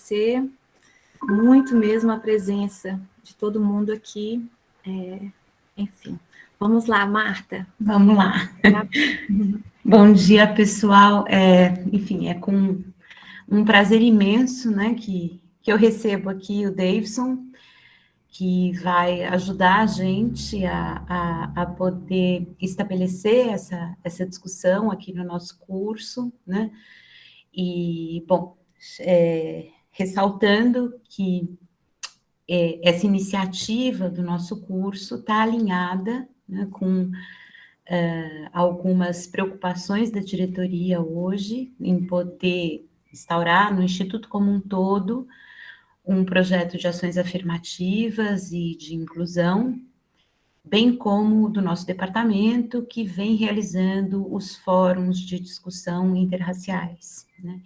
agradecer muito mesmo a presença de todo mundo aqui. Enfim, vamos lá, Marta. Vamos lá. Bom dia, pessoal. Enfim, é com um prazer imenso, né, que eu recebo aqui o Davidson, que vai ajudar a gente a poder estabelecer essa discussão aqui no nosso curso, né? E, bom, ressaltando que essa iniciativa do nosso curso está alinhada, né, com algumas preocupações da diretoria hoje em poder instaurar no Instituto como um todo um projeto de ações afirmativas e de inclusão, bem como do nosso departamento, que vem realizando os fóruns de discussão interraciais, né?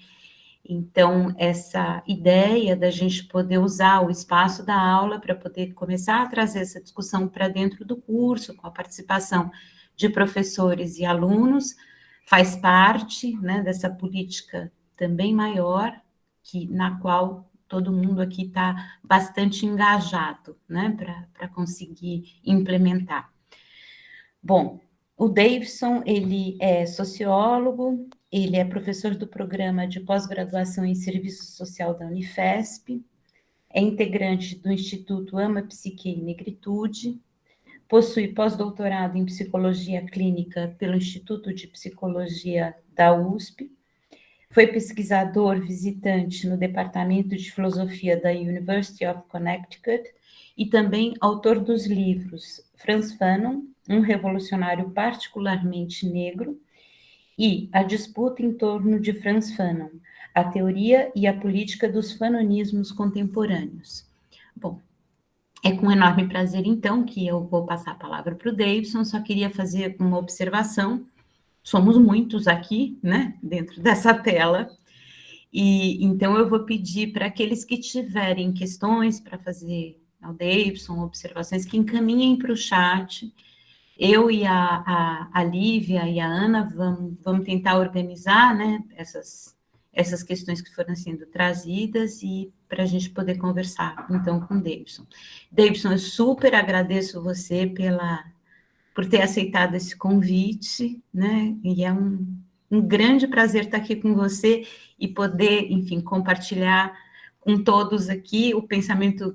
Então, essa ideia da gente poder usar o espaço da aula para poder começar a trazer essa discussão para dentro do curso, com a participação de professores e alunos, faz parte, né, dessa política também maior, na qual todo mundo aqui está bastante engajado, né, para conseguir implementar. Bom, o Davidson, ele é sociólogo, ele é professor do programa de pós-graduação em Serviço Social da Unifesp, é integrante do Instituto Ama Psique e Negritude, possui pós-doutorado em Psicologia Clínica pelo Instituto de Psicologia da USP, foi pesquisador visitante no Departamento de Filosofia da University of Connecticut e também autor dos livros Frantz Fanon, um revolucionário particularmente negro, e A Disputa em Torno de Frantz Fanon, a teoria e a política dos fanonismos contemporâneos. Bom, é com enorme prazer, então, que eu vou passar a palavra para o Davidson, só queria fazer uma observação. Somos muitos aqui, né, dentro dessa tela, e então eu vou pedir para aqueles que tiverem questões para fazer ao Davidson, observações, que encaminhem para o chat. Eu e a Lívia e a Ana vamos tentar organizar, né, essas questões que foram sendo trazidas e para a gente poder conversar, então, com o Davidson. Davidson, eu super agradeço você por ter aceitado esse convite, né, e é um grande prazer estar aqui com você e poder, enfim, compartilhar com todos aqui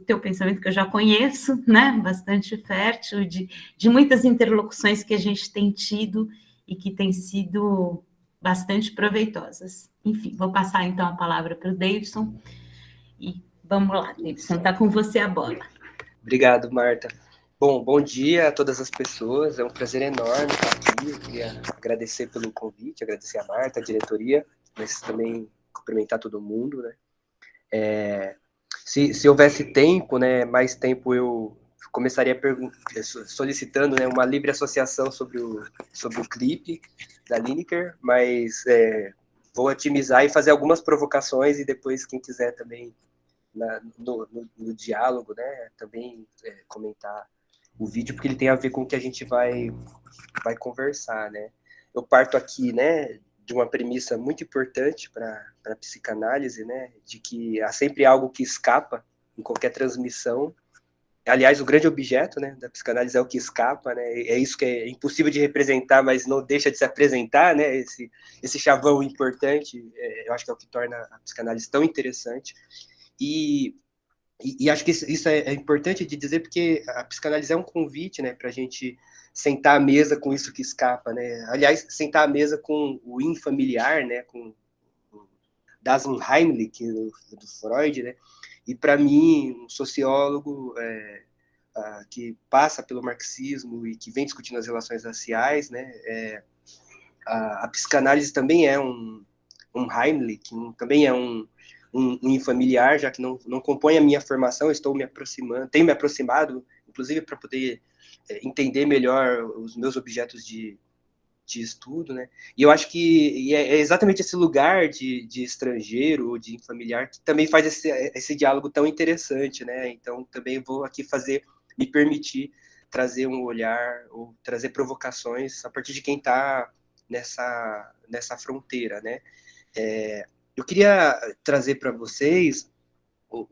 teu pensamento que eu já conheço, né, bastante fértil, de muitas interlocuções que a gente tem tido e que têm sido bastante proveitosas. Enfim, vou passar então a palavra para o Davidson e vamos lá, Davidson, está com você a bola. Obrigado, Marta. Bom dia a todas as pessoas, é um prazer enorme estar aqui, eu queria agradecer pelo convite, agradecer a Marta, a diretoria, mas também cumprimentar todo mundo, né? Se houvesse tempo, né, mais tempo, eu começaria solicitando, né, uma livre associação sobre o clipe da Lineker, mas vou otimizar e fazer algumas provocações e depois quem quiser também no diálogo, né, também comentar o vídeo, porque ele tem a ver com o que a gente vai conversar, né. Eu parto aqui, né, de uma premissa muito importante para a psicanálise, né, de que há sempre algo que escapa em qualquer transmissão. Aliás, o grande objeto, né, da psicanálise é o que escapa, né, é isso que é impossível de representar, mas não deixa de se apresentar, né, esse chavão importante, eu acho que é o que torna a psicanálise tão interessante. E acho que isso é importante de dizer, porque a psicanálise é um convite, né, para a gente sentar à mesa com isso que escapa, né? Aliás, sentar à mesa com o infamiliar, né, com o Das Unheimlich, do Freud, né? E para mim, um sociólogo que passa pelo marxismo e que vem discutindo as relações raciais, né? A psicanálise também é um Heimlich, também é um infamiliar, já que não compõe a minha formação, estou me aproximando, tenho me aproximado, inclusive para poder entender melhor os meus objetos de estudo, né? E eu acho que é exatamente esse lugar de estrangeiro ou de infamiliar que também faz esse diálogo tão interessante, né? Então, também vou aqui me permitir trazer um olhar ou trazer provocações a partir de quem está nessa fronteira, né? Eu queria trazer para vocês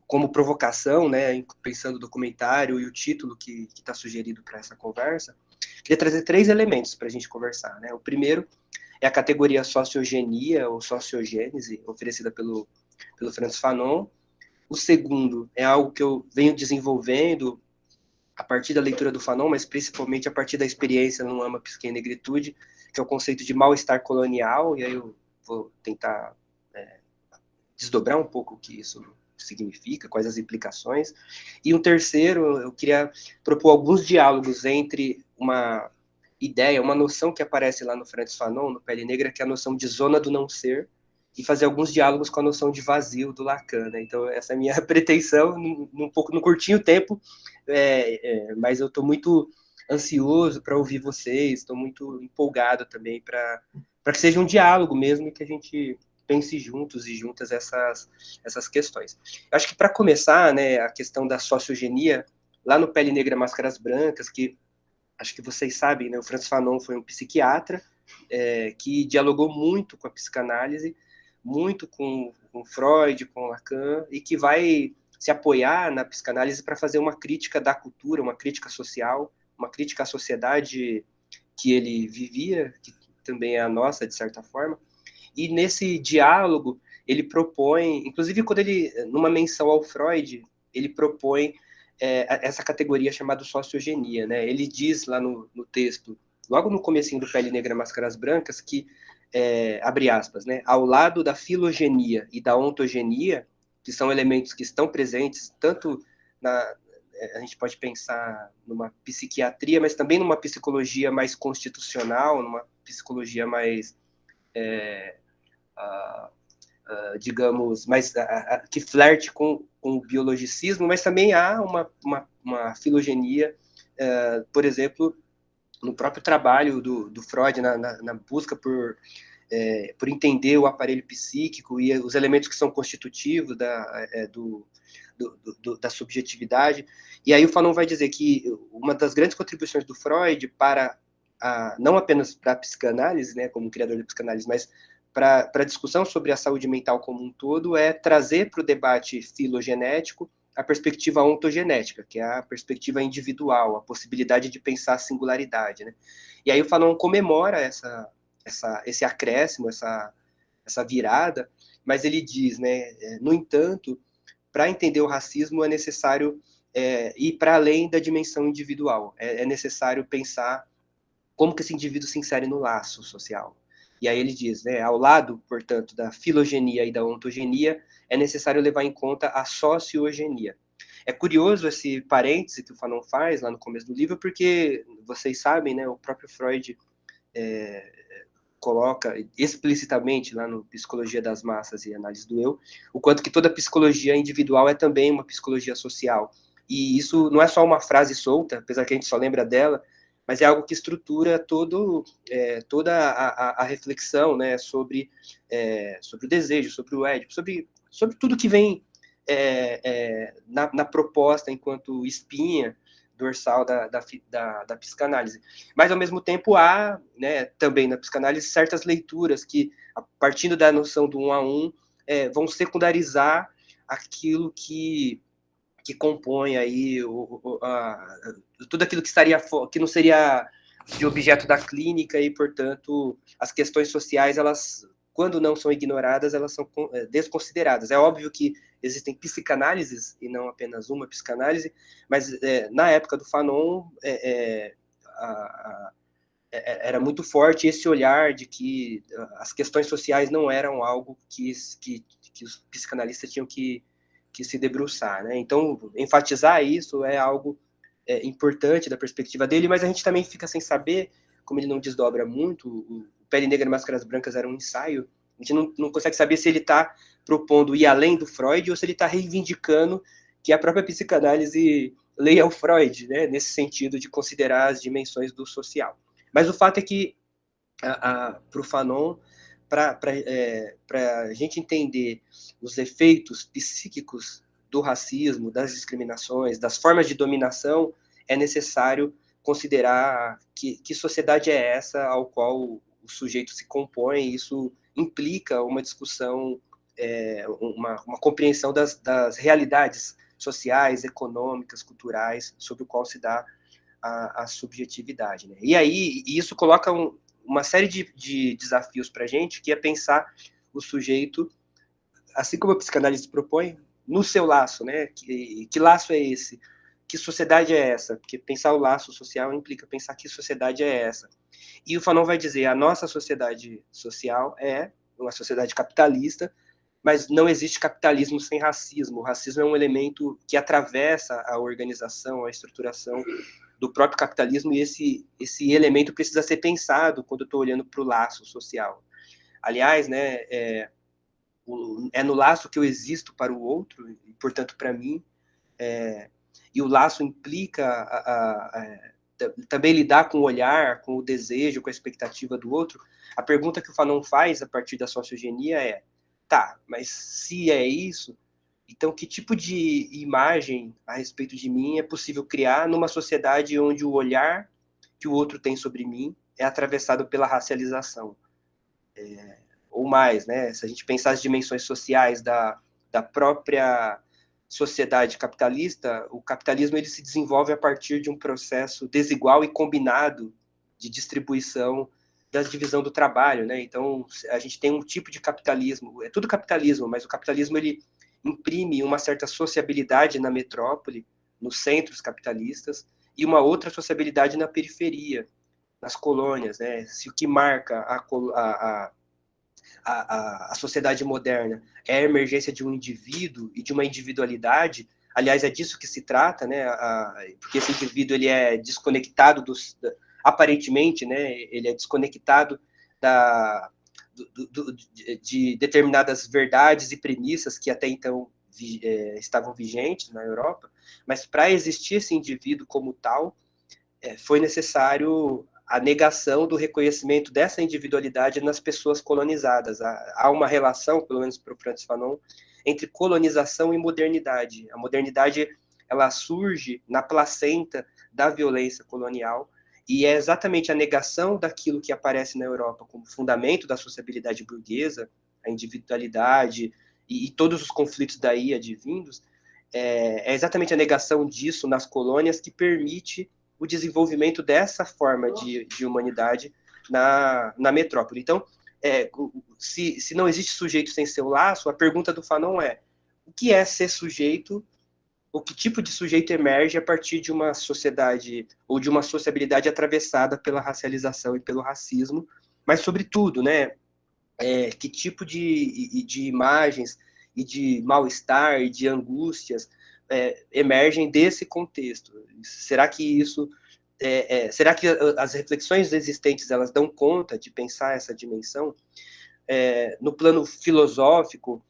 como provocação, né, pensando no documentário e o título que está sugerido para essa conversa, queria trazer 3 elementos para a gente conversar, né? O primeiro é a categoria sociogenia ou sociogênese, oferecida pelo Frantz Fanon. O segundo é algo que eu venho desenvolvendo a partir da leitura do Fanon, mas principalmente a partir da experiência no Ama, Psique e Negritude, que é o conceito de mal-estar colonial, e aí eu vou tentar desdobrar um pouco o que isso significa, quais as implicações. E um terceiro, eu queria propor alguns diálogos entre uma ideia, uma noção que aparece lá no Frantz Fanon, no Pele Negra, que é a noção de zona do não ser, e fazer alguns diálogos com a noção de vazio do Lacan, né? Então, essa é a minha pretensão, num curtinho tempo, mas eu estou muito ansioso para ouvir vocês, estou muito empolgado também para que seja um diálogo mesmo e que a gente pense juntos e juntas essas questões. Eu acho que, para começar, né, a questão da sociogenia, lá no Pele Negra, Máscaras Brancas, que acho que vocês sabem, né, o Frantz Fanon foi um psiquiatra que dialogou muito com a psicanálise, muito com Freud, com Lacan, e que vai se apoiar na psicanálise para fazer uma crítica da cultura, uma crítica social, uma crítica à sociedade que ele vivia, que também é a nossa, de certa forma. E nesse diálogo, ele propõe, inclusive quando ele, numa menção ao Freud, ele propõe essa categoria chamada sociogenia, né? Ele diz lá no texto, logo no comecinho do Pele Negra, Máscaras Brancas, que, abre aspas, né? Ao lado da filogenia e da ontogenia, que são elementos que estão presentes tanto a gente pode pensar numa psiquiatria, mas também numa psicologia mais constitucional, numa psicologia mais digamos, mais que flerte com o biologicismo, mas também há uma filogenia, por exemplo, no próprio trabalho do Freud, na busca por entender o aparelho psíquico e os elementos que são constitutivos da subjetividade. E aí o Fanon vai dizer que uma das grandes contribuições do Freud para não apenas para a psicanálise, né, como criador da psicanálise, mas para a discussão sobre a saúde mental como um todo, é trazer para o debate filogenético a perspectiva ontogenética, que é a perspectiva individual, a possibilidade de pensar a singularidade, né? E aí o Fanon comemora esse acréscimo, essa virada, mas ele diz, né, no entanto, para entender o racismo é necessário ir para além da dimensão individual, é necessário pensar como que esse indivíduo se insere no laço social. E aí ele diz, né, ao lado, portanto, da filogenia e da ontogenia, é necessário levar em conta a sociogenia. É curioso esse parêntese que o Fanon faz lá no começo do livro, porque vocês sabem, né, o próprio Freud coloca explicitamente lá no Psicologia das Massas e Análise do Eu, o quanto que toda psicologia individual é também uma psicologia social. E isso não é só uma frase solta, apesar que a gente só lembra dela, mas é algo que estrutura toda a reflexão, né, sobre o desejo, sobre o Édipo, sobre tudo que vem na proposta enquanto espinha dorsal da psicanálise. Mas, ao mesmo tempo, há, né, também na psicanálise, certas leituras que, partindo da noção do 1 a 1, vão secundarizar aquilo que compõe aí tudo aquilo que não seria de objeto da clínica e, portanto, as questões sociais, elas, quando não são ignoradas, elas são desconsideradas. É óbvio que existem psicanálises, e não apenas uma psicanálise, mas na época do Fanon era muito forte esse olhar de que as questões sociais não eram algo que os psicanalistas tinham que se debruçar, né? Então, enfatizar isso é algo importante da perspectiva dele, mas a gente também fica sem saber, como ele não desdobra muito, o Pele Negra e Máscaras Brancas era um ensaio, a gente não consegue saber se ele está propondo ir além do Freud ou se ele está reivindicando que a própria psicanálise leia o Freud, né, nesse sentido de considerar as dimensões do social. Mas o fato é que, para o Fanon, para a gente entender os efeitos psíquicos do racismo, das discriminações, das formas de dominação, é necessário considerar que sociedade é essa ao qual o sujeito se compõe. Isso implica uma discussão uma compreensão das realidades sociais, econômicas, culturais, sobre o qual se dá a subjetividade, né? E aí, isso coloca uma série de desafios para a gente, que é pensar o sujeito, assim como a psicanálise propõe, no seu laço, né? Que laço é esse? Que sociedade é essa? Porque pensar o laço social implica pensar que sociedade é essa. E o Fanon vai dizer, a nossa sociedade social é uma sociedade capitalista, mas não existe capitalismo sem racismo. O racismo é um elemento que atravessa a organização, a estruturação do próprio capitalismo, e esse elemento precisa ser pensado quando eu estou olhando para o laço social. Aliás, né, é no laço que eu existo para o outro, e, portanto, para mim, e o laço implica também lidar com o olhar, com o desejo, com a expectativa do outro. A pergunta que o Fanon faz a partir da sociogenia é, tá, mas se é isso, então que tipo de imagem a respeito de mim é possível criar numa sociedade onde o olhar que o outro tem sobre mim é atravessado pela racialização? Ou mais, né? Se a gente pensar as dimensões sociais da própria sociedade capitalista, o capitalismo ele se desenvolve a partir de um processo desigual e combinado de distribuição da divisão do trabalho, né? Então, a gente tem um tipo de capitalismo, é tudo capitalismo, mas o capitalismo ele imprime uma certa sociabilidade na metrópole, nos centros capitalistas, e uma outra sociabilidade na periferia, nas colônias, né? Se o que marca a sociedade moderna é a emergência de um indivíduo e de uma individualidade, aliás, é disso que se trata, né? Porque esse indivíduo ele é desconectado aparentemente, né? Ele é desconectado de determinadas verdades e premissas que até então estavam vigentes na Europa, mas para existir esse indivíduo como tal, foi necessário a negação do reconhecimento dessa individualidade nas pessoas colonizadas. Há uma relação, pelo menos para o Francis Fanon, entre colonização e modernidade. A modernidade ela surge na placenta da violência colonial, e é exatamente a negação daquilo que aparece na Europa como fundamento da sociabilidade burguesa, a individualidade e todos os conflitos daí advindos, é exatamente a negação disso nas colônias que permite o desenvolvimento dessa forma de humanidade na metrópole. Então, se não existe sujeito sem seu laço, a pergunta do Fanon é: o que é ser sujeito, ou que tipo de sujeito emerge a partir de uma sociedade ou de uma sociabilidade atravessada pela racialização e pelo racismo, mas, sobretudo, né, que tipo de imagens e de mal-estar e de angústias emergem desse contexto? Será que isso será que as reflexões existentes elas dão conta de pensar essa dimensão? No plano filosófico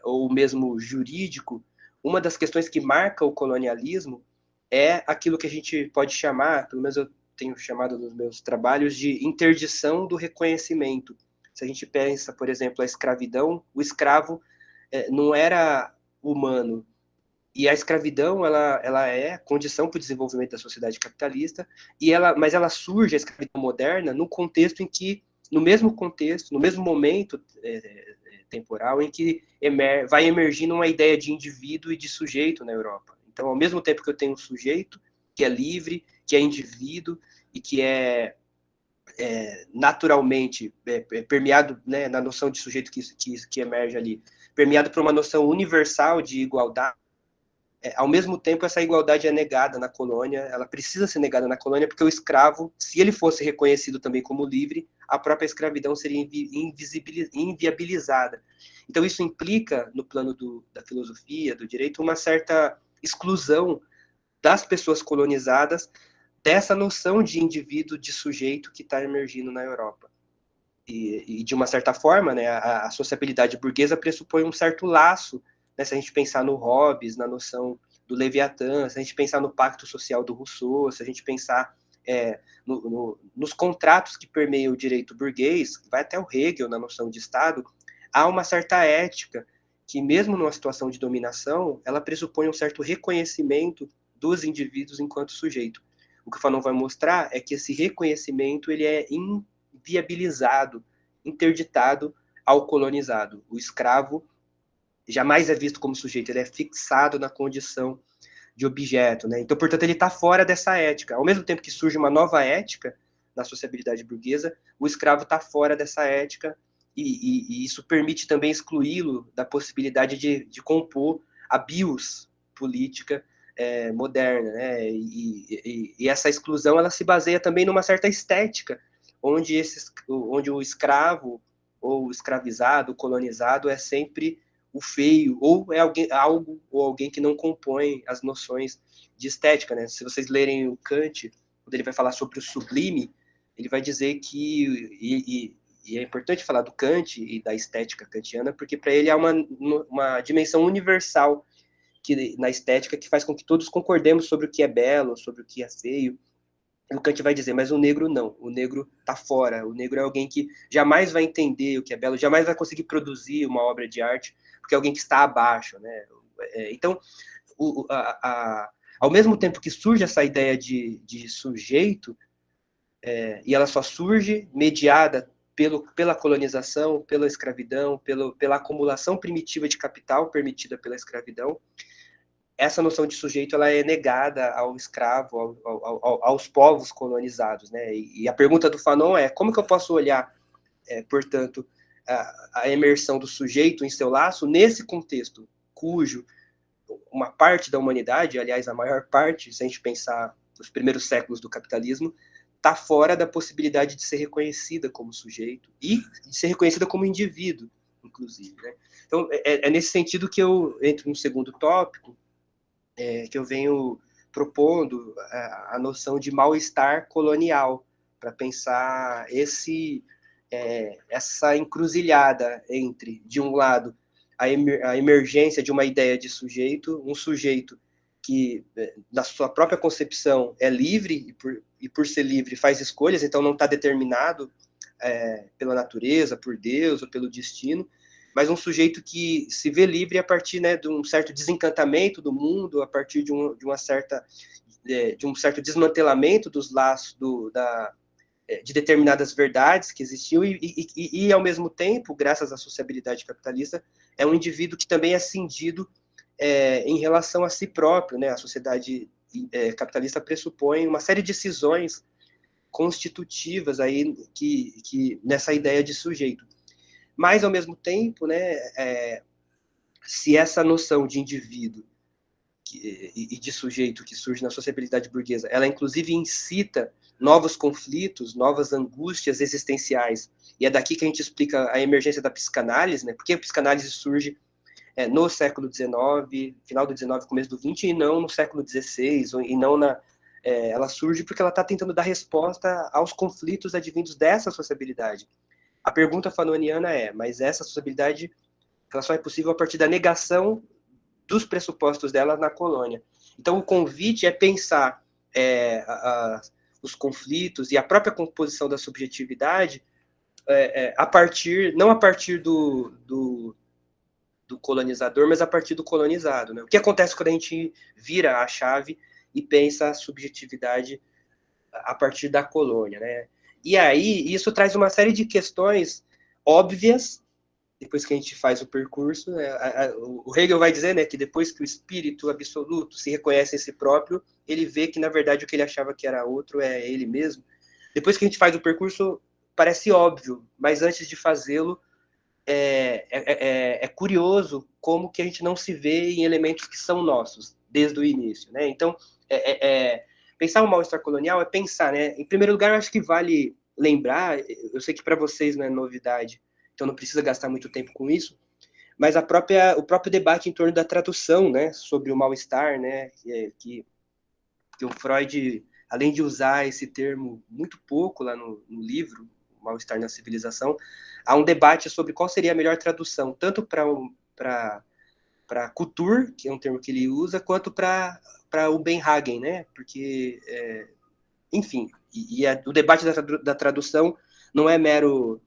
ou mesmo jurídico, uma das questões que marca o colonialismo é aquilo que a gente pode chamar, pelo menos eu tenho chamado nos meus trabalhos, de interdição do reconhecimento. Se a gente pensa, por exemplo, a escravidão, o escravo não era humano, e a escravidão ela é condição para o desenvolvimento da sociedade capitalista, mas ela surge, a escravidão moderna, no contexto em que, no mesmo contexto, no mesmo momento temporal, em que vai emergindo uma ideia de indivíduo e de sujeito na Europa. Então, ao mesmo tempo que eu tenho um sujeito que é livre, que é indivíduo e que é naturalmente permeado, né, na noção de sujeito que emerge ali, permeado por uma noção universal de igualdade. Ao mesmo tempo, essa igualdade é negada na colônia, ela precisa ser negada na colônia, porque o escravo, se ele fosse reconhecido também como livre, a própria escravidão seria inviabilizada. Então, isso implica, no plano da filosofia, do direito, uma certa exclusão das pessoas colonizadas dessa noção de indivíduo, de sujeito que está emergindo na Europa. E, de uma certa forma, né, a sociabilidade burguesa pressupõe um certo laço, né, se a gente pensar no Hobbes, na noção do Leviatã, se a gente pensar no Pacto Social do Rousseau, se a gente pensar nos contratos que permeiam o direito burguês, vai até o Hegel na noção de Estado, há uma certa ética que, mesmo numa situação de dominação, ela pressupõe um certo reconhecimento dos indivíduos enquanto sujeito. O que o Fanon vai mostrar é que esse reconhecimento ele é inviabilizado, interditado ao colonizado. O escravo jamais é visto como sujeito, ele é fixado na condição de objeto, né? Então, portanto, ele está fora dessa ética. Ao mesmo tempo que surge uma nova ética na sociabilidade burguesa, o escravo está fora dessa ética, e isso permite também excluí-lo da possibilidade de compor a bios política moderna, né? E essa exclusão, ela se baseia também numa certa estética, onde o escravo, ou o escravizado, o colonizado, é sempre o feio, ou é alguém que não compõe as noções de estética, né? Se vocês lerem o Kant, quando ele vai falar sobre o sublime, ele vai dizer que, e é importante falar do Kant e da estética kantiana, porque para ele há uma dimensão universal na estética que faz com que todos concordemos sobre o que é belo, sobre o que é feio. O Kant vai dizer, mas o negro não, o negro está fora, o negro é alguém que jamais vai entender o que é belo, jamais vai conseguir produzir uma obra de arte, porque é alguém que está abaixo, né? Então, ao mesmo tempo que surge essa ideia de sujeito, e ela só surge mediada pela colonização, pela escravidão, pela acumulação primitiva de capital permitida pela escravidão, essa noção de sujeito, ela é negada ao escravo, aos povos colonizados, né? E a pergunta do Fanon é, como que eu posso olhar, portanto, a imersão do sujeito em seu laço nesse contexto, cujo uma parte da humanidade, aliás, a maior parte, se a gente pensar nos primeiros séculos do capitalismo, está fora da possibilidade de ser reconhecida como sujeito e de ser reconhecida como indivíduo, inclusive, né? Então, é nesse sentido que eu entro no segundo tópico, que eu venho propondo a noção de mal-estar colonial, para pensar essa encruzilhada entre, de um lado, a emergência de uma ideia de sujeito, um sujeito que, na sua própria concepção, é livre, e por ser livre faz escolhas, então não está determinado pela natureza, por Deus ou pelo destino, mas um sujeito que se vê livre a partir, né, de um certo desencantamento do mundo, a partir de um certo desmantelamento dos laços de determinadas verdades que existiam, e, ao mesmo tempo, graças à sociabilidade capitalista, é um indivíduo que também é cindido em relação a si próprio, né? A sociedade capitalista pressupõe uma série de cisões constitutivas aí que nessa ideia de sujeito. Mas, ao mesmo tempo, né, se essa noção de indivíduo e de sujeito que surge na sociabilidade burguesa, ela inclusive incita novos conflitos, novas angústias existenciais, e é daqui que a gente explica a emergência da psicanálise, né? Porque a psicanálise surge no século XIX, final do XIX, começo do XX, e não no século XVI, e não ela surge porque ela está tentando dar resposta aos conflitos advindos dessa sociabilidade. A pergunta fanoniana mas essa sociabilidade, ela só é possível a partir da negação dos pressupostos dela na colônia. Então, o convite é pensar os conflitos e a própria composição da subjetividade não a partir do colonizador, mas a partir do colonizado, né? O que acontece quando a gente vira a chave e pensa a subjetividade a partir da colônia, né? E aí, isso traz uma série de questões óbvias, depois que a gente faz o percurso, né? O Hegel vai dizer, né, que depois que o espírito absoluto se reconhece em si próprio, ele vê que, na verdade, o que ele achava que era outro é ele mesmo. Depois que a gente faz o percurso, parece óbvio, mas antes de fazê-lo, é curioso como que a gente não se vê em elementos que são nossos, desde o início, né? Então, pensar o mal-estar colonial é pensar, né? Em primeiro lugar, eu acho que vale lembrar, eu sei que para vocês não é novidade, então não precisa gastar muito tempo com isso, mas o próprio debate em torno da tradução, né, sobre o mal-estar, né, que o Freud, além de usar esse termo muito pouco lá no livro, o mal-estar na civilização, há um debate sobre qual seria a melhor tradução, tanto para Couture, que é um termo que ele usa, quanto para o Benhagen, né, porque, enfim, o debate da tradução não é mero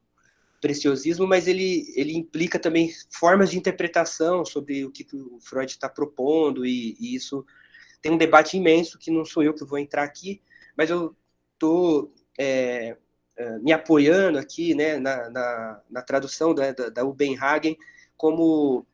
preciosismo, mas ele implica também formas de interpretação sobre o que o Freud está propondo, e isso tem um debate imenso, que não sou eu que vou entrar aqui, mas eu estou me apoiando aqui, né, na tradução da Ubenhagen como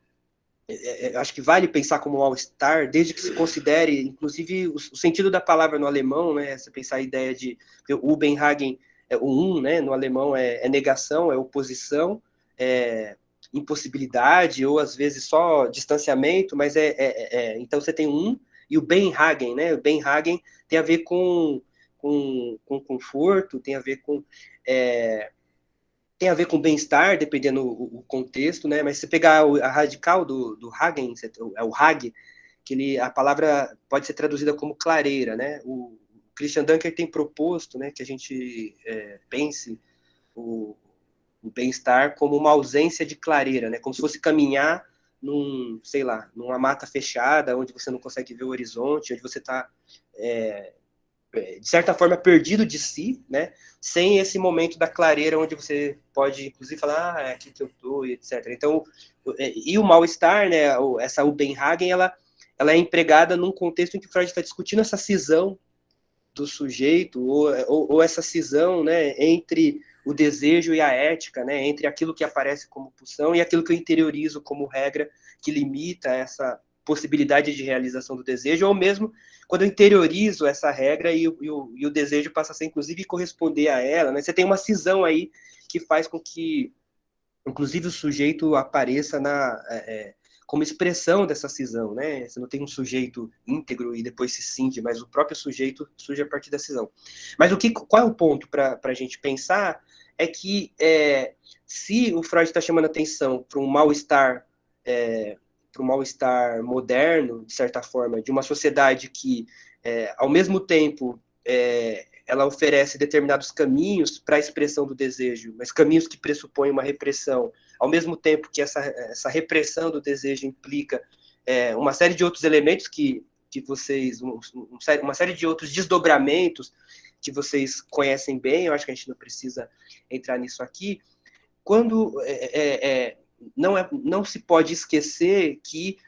acho que vale pensar como mal-estar, desde que se considere, inclusive, o sentido da palavra no alemão, né? Você pensar a ideia de o Ubenhagen, o né? No alemão é negação, é oposição, é impossibilidade, ou às vezes só distanciamento, mas então você tem e o Benhagen, né? O Benhagen tem a ver com conforto, tem a ver com bem-estar, dependendo o contexto, né? Mas se pegar a radical do Hagen, é o Hag, que a palavra pode ser traduzida como clareira, né? O Christian Dunker tem proposto, né, que a gente pense o bem-estar como uma ausência de clareira, né? Como se fosse caminhar sei lá, numa mata fechada, onde você não consegue ver o horizonte, onde você está de certa forma, perdido de si, né? Sem esse momento da clareira, onde você pode, inclusive, falar, é aqui que eu tô, etc. Então, e o mal-estar, né? Essa Ubenhagen, ela é empregada num contexto em que Freud está discutindo essa cisão do sujeito, ou essa cisão, né? Entre o desejo e a ética, né? Entre aquilo que aparece como pulsão e aquilo que eu interiorizo como regra, que limita essa possibilidade de realização do desejo, ou mesmo quando eu interiorizo essa regra e o desejo passa a ser, inclusive, corresponder a ela, né? Você tem uma cisão aí que faz com que, inclusive, o sujeito apareça como expressão dessa cisão, né? Você não tem um sujeito íntegro e depois se cinge, mas o próprio sujeito surge a partir da cisão. Mas qual é o ponto para a gente pensar? É que se o Freud está chamando atenção para um mal-estar moderno, de certa forma, de uma sociedade que, ao mesmo tempo, ela oferece determinados caminhos para a expressão do desejo, mas caminhos que pressupõem uma repressão, ao mesmo tempo que essa repressão do desejo implica uma série de outros elementos que vocês, uma série de outros desdobramentos que vocês conhecem bem, eu acho que a gente não precisa entrar nisso aqui, quando não se pode esquecer que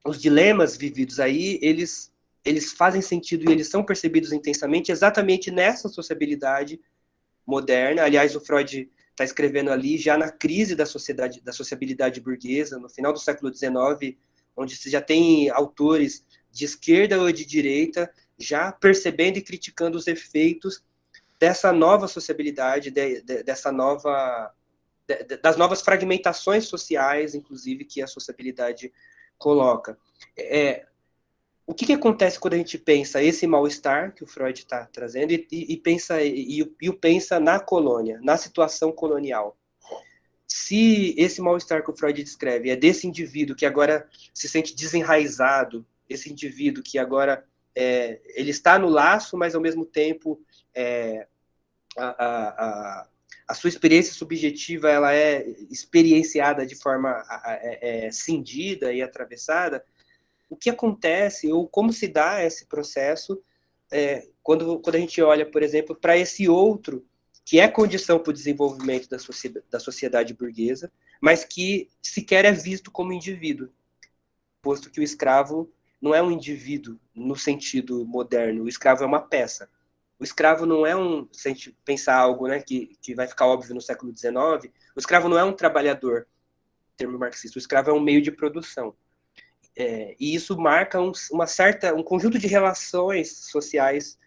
os dilemas vividos aí, eles fazem sentido e eles são percebidos intensamente exatamente nessa sociabilidade moderna. Aliás, o Freud está escrevendo ali já na crise da sociabilidade burguesa, no final do século XIX, onde se já tem autores de esquerda ou de direita já percebendo e criticando os efeitos dessa nova sociabilidade, das novas fragmentações sociais, inclusive, que a sociabilidade coloca. O que acontece quando a gente pensa esse mal-estar que o Freud está trazendo e pensa na colônia, na situação colonial? Se esse mal-estar que o Freud descreve é desse indivíduo que agora se sente desenraizado, esse indivíduo que agora ele está no laço, mas ao mesmo tempo a sua experiência subjetiva ela é experienciada de forma cindida e atravessada, o que acontece ou como se dá esse processo quando a gente olha, por exemplo, para esse outro que é condição para o desenvolvimento da sociedade burguesa, mas que sequer é visto como indivíduo, posto que o escravo não é um indivíduo no sentido moderno, o escravo é uma peça. O escravo não é se a gente pensar algo, né, que vai ficar óbvio no século XIX, o escravo não é um trabalhador, termo marxista, o escravo é um meio de produção. E isso marca um conjunto de relações sociais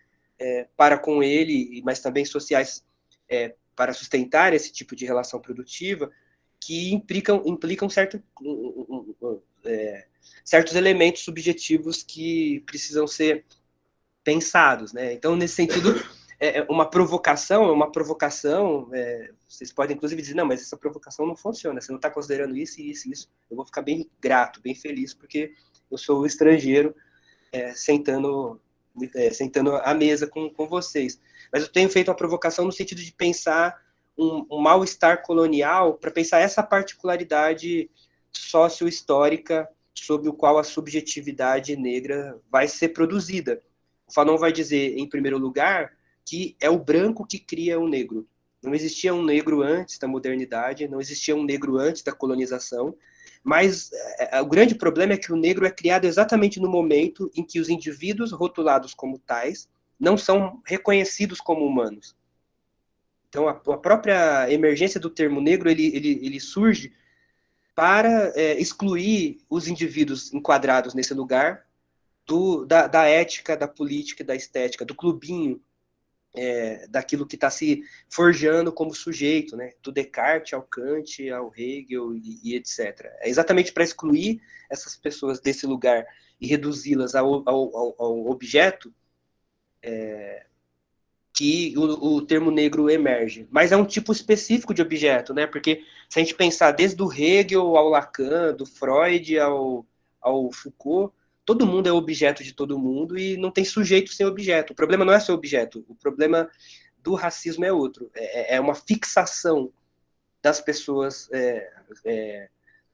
para com ele, mas também sociais para sustentar esse tipo de relação produtiva, que implicam certos elementos subjetivos que precisam ser pensados, né? Então, nesse sentido, uma provocação, vocês podem inclusive dizer, não, mas essa provocação não funciona, você não está considerando isso e isso e isso. Eu vou ficar bem grato, bem feliz, porque eu sou o estrangeiro sentando à mesa com vocês. Mas eu tenho feito uma provocação no sentido de pensar um mal-estar colonial, para pensar essa particularidade sócio-histórica sobre o qual a subjetividade negra vai ser produzida. O Fanon vai dizer, em primeiro lugar, que é o branco que cria o negro. Não existia um negro antes da modernidade, não existia um negro antes da colonização, mas o grande problema é que o negro é criado exatamente no momento em que os indivíduos rotulados como tais não são reconhecidos como humanos. Então, a própria emergência do termo negro, ele surge para excluir os indivíduos enquadrados nesse lugar da ética, da política, da estética, do clubinho, daquilo que está se forjando como sujeito, né? Do Descartes ao Kant, ao Hegel e etc. É exatamente para excluir essas pessoas desse lugar e reduzi-las ao objeto que o termo negro emerge. Mas é um tipo específico de objeto, né? Porque se a gente pensar desde o Hegel ao Lacan, do Freud ao Foucault, todo mundo é objeto de todo mundo e não tem sujeito sem objeto. O problema não é ser objeto, o problema do racismo é outro. É uma fixação das pessoas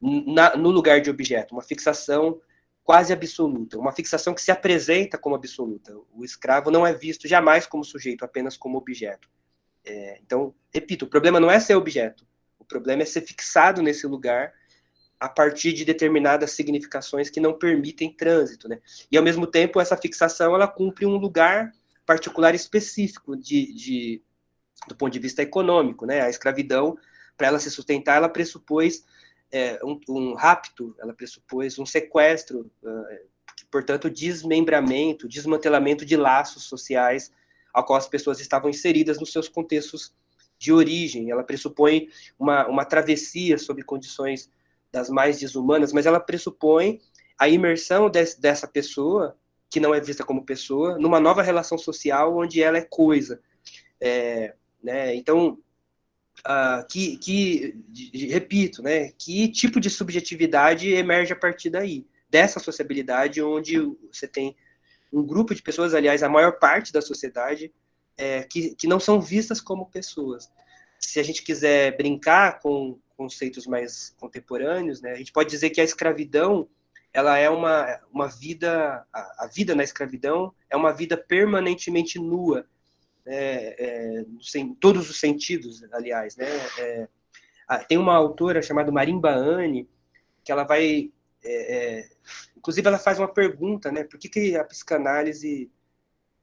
no lugar de objeto, uma fixação quase absoluta, uma fixação que se apresenta como absoluta. O escravo não é visto jamais como sujeito, apenas como objeto. Então, repito, o problema não é ser objeto, o problema é ser fixado nesse lugar a partir de determinadas significações que não permitem trânsito, né? E, ao mesmo tempo, essa fixação, ela cumpre um lugar particular específico do ponto de vista econômico, né? A escravidão, para ela se sustentar, ela pressupôs um rapto, ela pressupôs um sequestro, portanto, desmembramento, desmantelamento de laços sociais ao qual as pessoas estavam inseridas nos seus contextos de origem. Ela pressupõe uma travessia sob condições das mais desumanas, mas ela pressupõe a imersão dessa pessoa, que não é vista como pessoa, numa nova relação social onde ela é coisa. Né? Então, repito, né, que tipo de subjetividade emerge a partir daí, dessa sociabilidade onde você tem um grupo de pessoas, aliás, a maior parte da sociedade, que não são vistas como pessoas. Se a gente quiser brincar com conceitos mais contemporâneos, né, a gente pode dizer que a escravidão, ela é uma vida, a vida na escravidão é uma vida permanentemente nua, em todos os sentidos, aliás, né? Tem uma autora chamada Marimba Ani, que ela vai, inclusive ela faz uma pergunta, né? Por que a psicanálise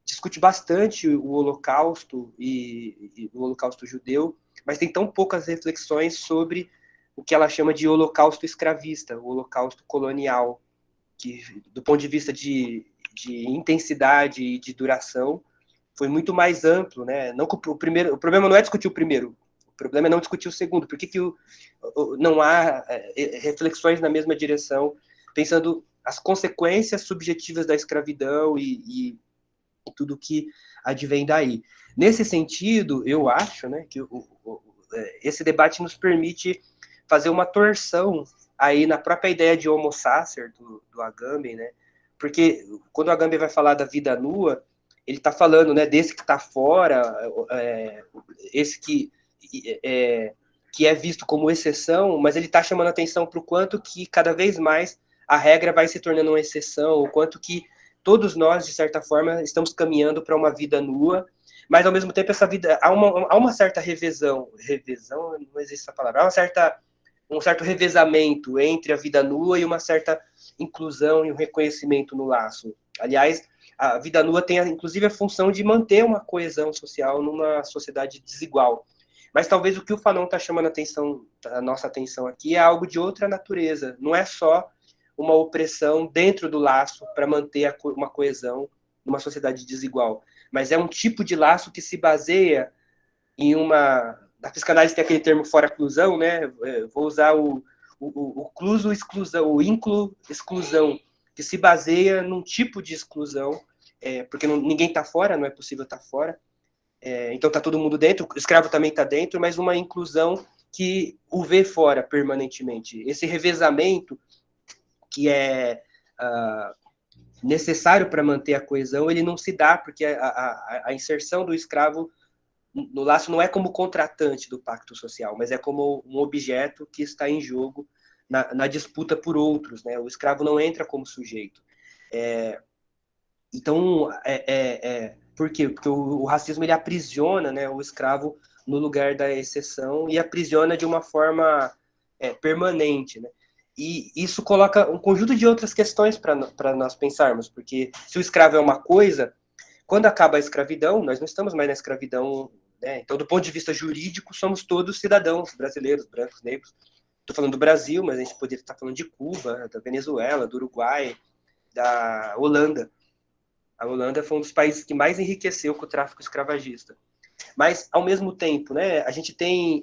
discute bastante o Holocausto e o Holocausto judeu, mas tem tão poucas reflexões sobre o que ela chama de Holocausto escravista, o Holocausto colonial, que, do ponto de vista de intensidade e de duração, foi muito mais amplo, né? Não, o problema não é discutir o primeiro, o problema é não discutir o segundo. Por que não há reflexões na mesma direção, pensando as consequências subjetivas da escravidão e tudo que advém daí? Nesse sentido, eu acho, né, que esse debate nos permite fazer uma torção aí na própria ideia de homo sacer do Agamben, né? Porque quando o Agamben vai falar da vida nua, ele está falando, né, desse que está fora, esse que é visto como exceção, mas ele está chamando a atenção para o quanto que cada vez mais a regra vai se tornando uma exceção, o quanto que todos nós, de certa forma, estamos caminhando para uma vida nua, mas ao mesmo tempo essa vida há uma certa revezão não existe essa palavra, há um certo revezamento entre a vida nua e uma certa inclusão e um reconhecimento no laço. Aliás, a vida nua tem, inclusive, a função de manter uma coesão social numa sociedade desigual. Mas talvez o que o Fanon está chamando a nossa atenção aqui é algo de outra natureza. Não é só uma opressão dentro do laço para manter uma coesão numa sociedade desigual, mas é um tipo de laço que se baseia em uma... Na psicanálise tem aquele termo fora-clusão, né? Vou usar o cluso-exclusão, o inclu-exclusão, que se baseia num tipo de exclusão, porque ninguém está fora, não é possível estar fora, então está todo mundo dentro, o escravo também está dentro, mas uma inclusão que o vê fora permanentemente. Esse revezamento que é necessário para manter a coesão, ele não se dá, porque a inserção do escravo no laço não é como contratante do pacto social, mas é como um objeto que está em jogo na disputa por outros, né? O escravo não entra como sujeito. Então, por quê? Porque o racismo ele aprisiona, né, o escravo no lugar da exceção e aprisiona de uma forma permanente, né? E isso coloca um conjunto de outras questões para nós pensarmos, porque se o escravo é uma coisa, quando acaba a escravidão, nós não estamos mais na escravidão, né? Então, do ponto de vista jurídico, somos todos cidadãos brasileiros, brancos, negros, Estou falando do Brasil, mas a gente poderia estar falando de Cuba, da Venezuela, do Uruguai, da Holanda. A Holanda foi um dos países que mais enriqueceu com o tráfico escravagista. Mas, ao mesmo tempo, né, a gente tem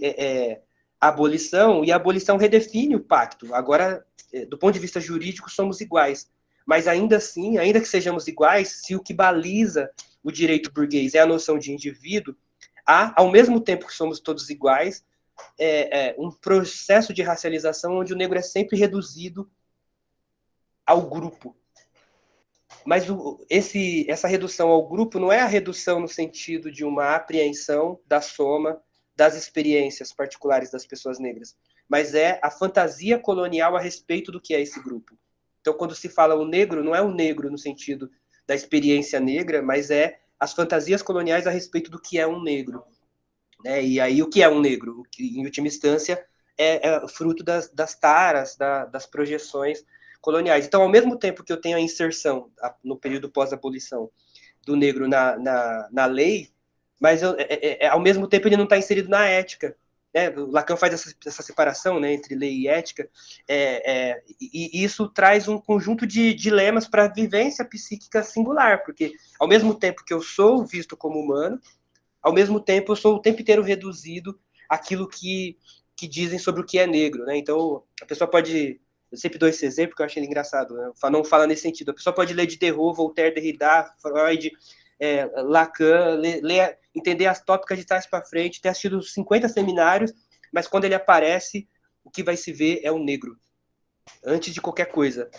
a abolição, e a abolição redefine o pacto. Agora, do ponto de vista jurídico, somos iguais. Mas, ainda assim, ainda que sejamos iguais, se o que baliza o direito burguês é a noção de indivíduo, há, ao mesmo tempo que somos todos iguais, um processo de racialização onde o negro é sempre reduzido ao grupo. Mas essa redução ao grupo não é a redução no sentido de uma apreensão da soma das experiências particulares das pessoas negras, mas é a fantasia colonial a respeito do que é esse grupo. Então, quando se fala o negro, não é o negro no sentido da experiência negra, mas é as fantasias coloniais a respeito do que é um negro. Né? E aí, o que é um negro? O que, em última instância, é fruto das taras, das projeções coloniais. Então, ao mesmo tempo que eu tenho a inserção, no período pós-abolição, do negro na lei, mas ao mesmo tempo ele não está inserido na ética. Né? O Lacan faz essa separação, né, entre lei e ética, e isso traz um conjunto de dilemas para a vivência psíquica singular, porque ao mesmo tempo que eu sou visto como humano, ao mesmo tempo eu sou o tempo inteiro reduzido àquilo que dizem sobre o que é negro. Né? Então, a pessoa pode... Eu sempre dou esse exemplo porque eu acho ele engraçado. Né? Não fala nesse sentido. A pessoa pode ler Diderot, Voltaire, Derrida, Freud, Lacan, entender as tópicas de trás para frente, ter assistido 50 seminários, mas quando ele aparece, o que vai se ver é o negro, antes de qualquer coisa.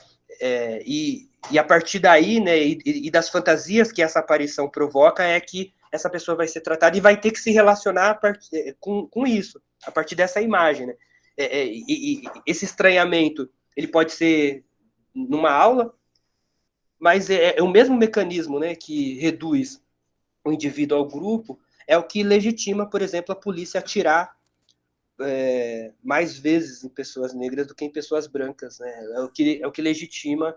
E a partir daí, né, e das fantasias que essa aparição provoca, é que essa pessoa vai ser tratada e vai ter que se relacionar com isso, a partir dessa imagem. Né? E esse estranhamento, ele pode ser numa aula, mas é o mesmo mecanismo, né, que reduz o indivíduo ao grupo, é o que legitima, por exemplo, a polícia atirar mais vezes em pessoas negras do que em pessoas brancas. Né? É o que legitima...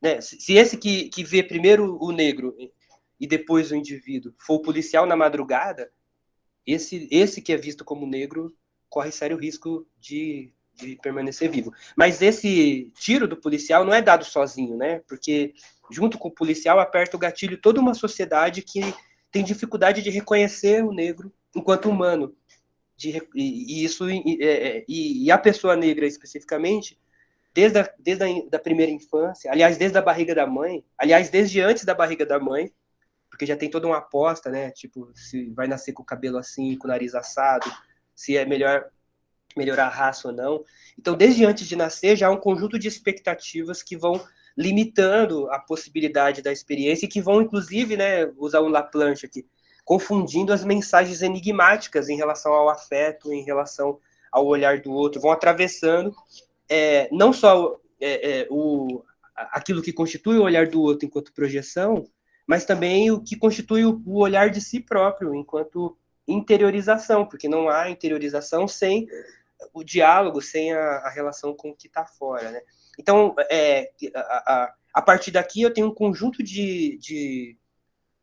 né? Se esse que vê primeiro o negro e depois o indivíduo for o policial na madrugada, esse que é visto como negro corre sério risco de permanecer vivo. Mas esse tiro do policial não é dado sozinho, né? Porque junto com o policial aperta o gatilho toda uma sociedade que tem dificuldade de reconhecer o negro enquanto humano. E a pessoa negra especificamente, desde a primeira infância, aliás, desde a barriga da mãe, aliás, desde antes da barriga da mãe, porque já tem toda uma aposta, né? Tipo, se vai nascer com o cabelo assim, com o nariz assado, se é melhor melhorar a raça ou não. Então, desde antes de nascer, já há um conjunto de expectativas que vão limitando a possibilidade da experiência e que vão, inclusive, né, usar um Laplanche aqui, confundindo as mensagens enigmáticas em relação ao afeto, em relação ao olhar do outro, vão atravessando não só aquilo que constitui o olhar do outro enquanto projeção, mas também o que constitui o olhar de si próprio enquanto interiorização, porque não há interiorização sem o diálogo, sem a relação com o que está fora. Né? Então, a partir daqui eu tenho um conjunto de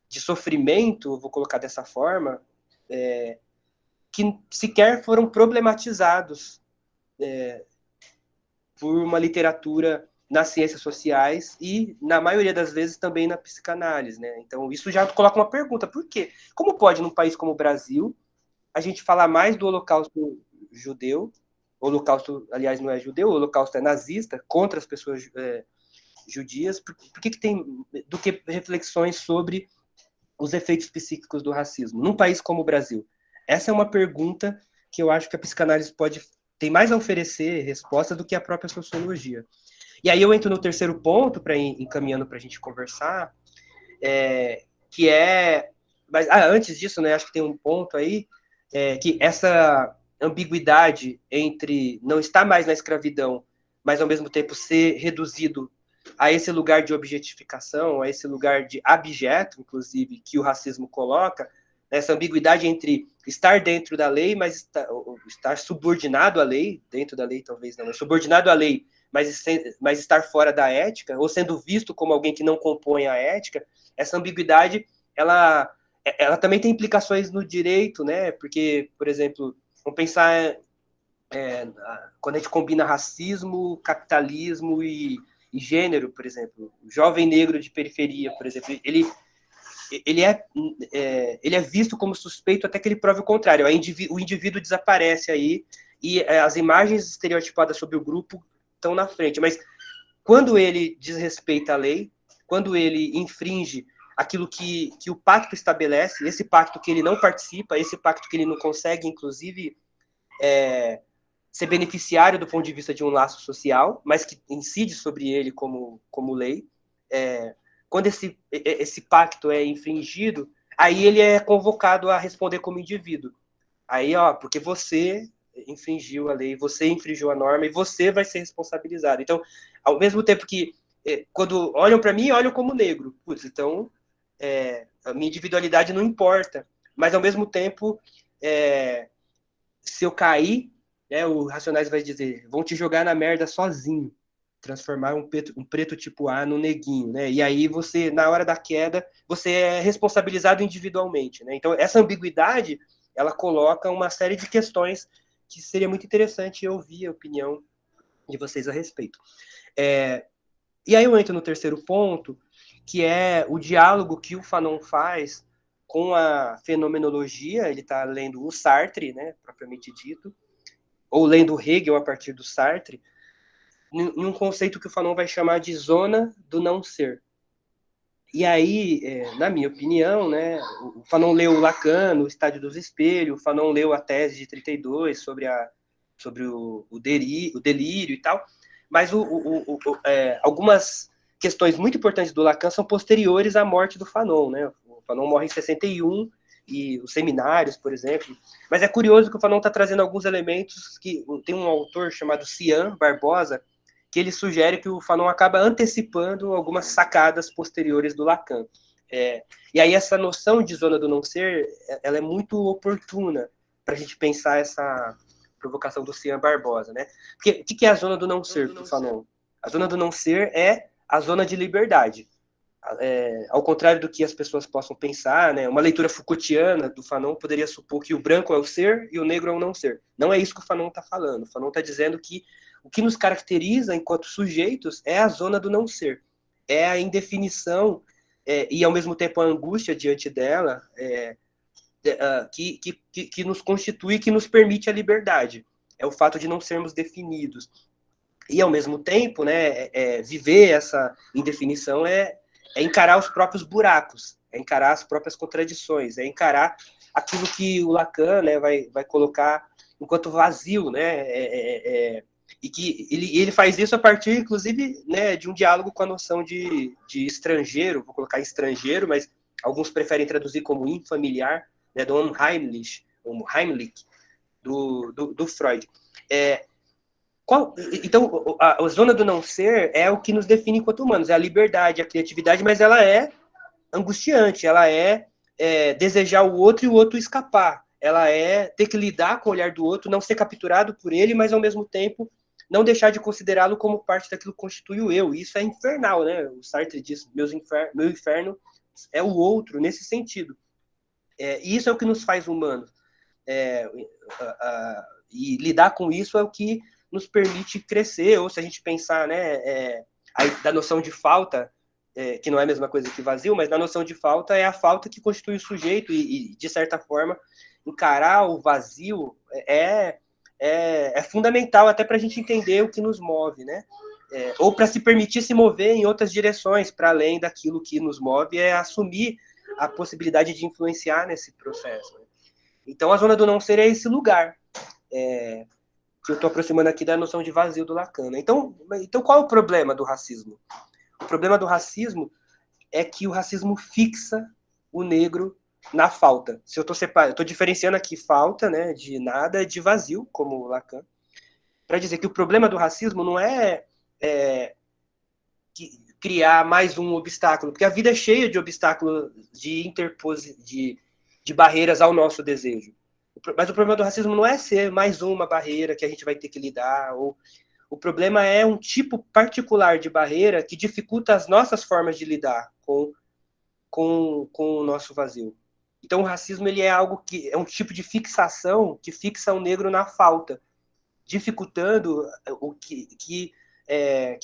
sofrimento, vou colocar dessa forma, que sequer foram problematizados por uma literatura nas ciências sociais e, na maioria das vezes, também na psicanálise. Né? Então, isso já coloca uma pergunta. Por quê? Como pode, num país como o Brasil, a gente falar mais do Holocausto judeu, o Holocausto, aliás, não é judeu, o Holocausto é nazista, contra as pessoas judias, por que tem do que reflexões sobre os efeitos psíquicos do racismo, num país como o Brasil? Essa é uma pergunta que eu acho que a psicanálise tem mais a oferecer resposta do que a própria sociologia. E aí eu entro no terceiro ponto, para ir encaminhando para a gente conversar, que é... Mas antes disso, né, acho que tem um ponto aí, que essa ambiguidade entre não estar mais na escravidão, mas ao mesmo tempo ser reduzido a esse lugar de objetificação, a esse lugar de abjeto, inclusive, que o racismo coloca, essa ambiguidade entre estar dentro da lei, mas estar subordinado à lei, dentro da lei talvez não, subordinado à lei, mas estar fora da ética, ou sendo visto como alguém que não compõe a ética, essa ambiguidade, ela também tem implicações no direito, né? Porque, por exemplo, vamos pensar quando a gente combina racismo, capitalismo e gênero, por exemplo, o jovem negro de periferia, por exemplo, ele é visto como suspeito até que ele prove o contrário. O indivíduo desaparece aí e as imagens estereotipadas sobre o grupo estão na frente. Mas quando ele desrespeita a lei, quando ele infringe aquilo que o pacto estabelece, esse pacto que ele não participa, esse pacto que ele não consegue, inclusive, ser beneficiário do ponto de vista de um laço social, mas que incide sobre ele como lei, quando esse pacto é infringido, aí ele é convocado a responder como indivíduo. Aí, porque você infringiu a lei, você infringiu a norma e você vai ser responsabilizado. Então, ao mesmo tempo que, quando olham para mim, olham como negro. Putz, então, a minha individualidade não importa. Mas, ao mesmo tempo, se eu cair, o Racionais vai dizer, vão te jogar na merda sozinho. Transformar um preto tipo A no neguinho, né? E aí você, na hora da queda, você é responsabilizado individualmente, né? Então, essa ambiguidade, ela coloca uma série de questões que seria muito interessante ouvir a opinião de vocês a respeito. E aí eu entro no terceiro ponto, que é o diálogo que o Fanon faz com a fenomenologia. Ele está lendo o Sartre, né, propriamente dito, ou lendo Hegel a partir do Sartre, em um conceito que o Fanon vai chamar de zona do não ser. E aí, na minha opinião, né, o Fanon leu Lacan, no Estádio dos Espelhos, o Fanon leu a tese de 32 sobre o delírio e tal, mas algumas questões muito importantes do Lacan são posteriores à morte do Fanon, né? O Fanon morre em 61, e os seminários, por exemplo. Mas é curioso que o Fanon está trazendo alguns elementos que tem um autor chamado Cian Barbosa, que ele sugere que o Fanon acaba antecipando algumas sacadas posteriores do Lacan. E aí essa noção de zona do não ser, ela é muito oportuna para a gente pensar essa provocação do Cian Barbosa, né? Porque o que é a zona do não ser, do Fanon? A zona do não ser é a zona de liberdade. Ao contrário do que as pessoas possam pensar, né? Uma leitura Foucaultiana do Fanon poderia supor que o branco é o ser e o negro é o não ser. Não é isso que o Fanon está falando. O Fanon está dizendo que o que nos caracteriza enquanto sujeitos é a zona do não ser. É a indefinição e, ao mesmo tempo, a angústia diante dela que nos constitui, que nos permite a liberdade. É o fato de não sermos definidos. E, ao mesmo tempo, né, viver essa indefinição é encarar os próprios buracos, é encarar as próprias contradições, é encarar aquilo que o Lacan, né, vai colocar enquanto vazio, né, e que ele faz isso a partir, inclusive, né, de um diálogo com a noção de estrangeiro, vou colocar estrangeiro, mas alguns preferem traduzir como infamiliar, né, do Heimlich, do Freud. Então, a zona do não ser é o que nos define enquanto humanos, é a liberdade, a criatividade, mas ela é angustiante, ela é desejar o outro e o outro escapar, ela é ter que lidar com o olhar do outro, não ser capturado por ele, mas ao mesmo tempo não deixar de considerá-lo como parte daquilo que constitui o eu. E isso é infernal, né? O Sartre diz, meu inferno é o outro, nesse sentido. E isso é o que nos faz humanos. E lidar com isso é o que nos permite crescer, ou se a gente pensar, né, da noção de falta, que não é a mesma coisa que vazio, mas na noção de falta é a falta que constitui o sujeito e de certa forma, encarar o vazio é fundamental até para a gente entender o que nos move, né? Ou para se permitir se mover em outras direções, para além daquilo que nos move, é assumir a possibilidade de influenciar nesse processo. Né? Então, a zona do não ser é esse lugar que eu estou aproximando aqui da noção de vazio do Lacan. Né? Então, qual é o problema do racismo? O problema do racismo é que o racismo fixa o negro na falta. Se eu estou diferenciando aqui falta, né, de nada, de vazio, como o Lacan, para dizer que o problema do racismo não é criar mais um obstáculo, porque a vida é cheia de obstáculos de barreiras ao nosso desejo. Mas o problema do racismo não é ser mais uma barreira que a gente vai ter que lidar. O problema é um tipo particular de barreira que dificulta as nossas formas de lidar com o nosso vazio. Então, o racismo ele é algo que é um tipo de fixação que fixa o negro na falta. dificultando que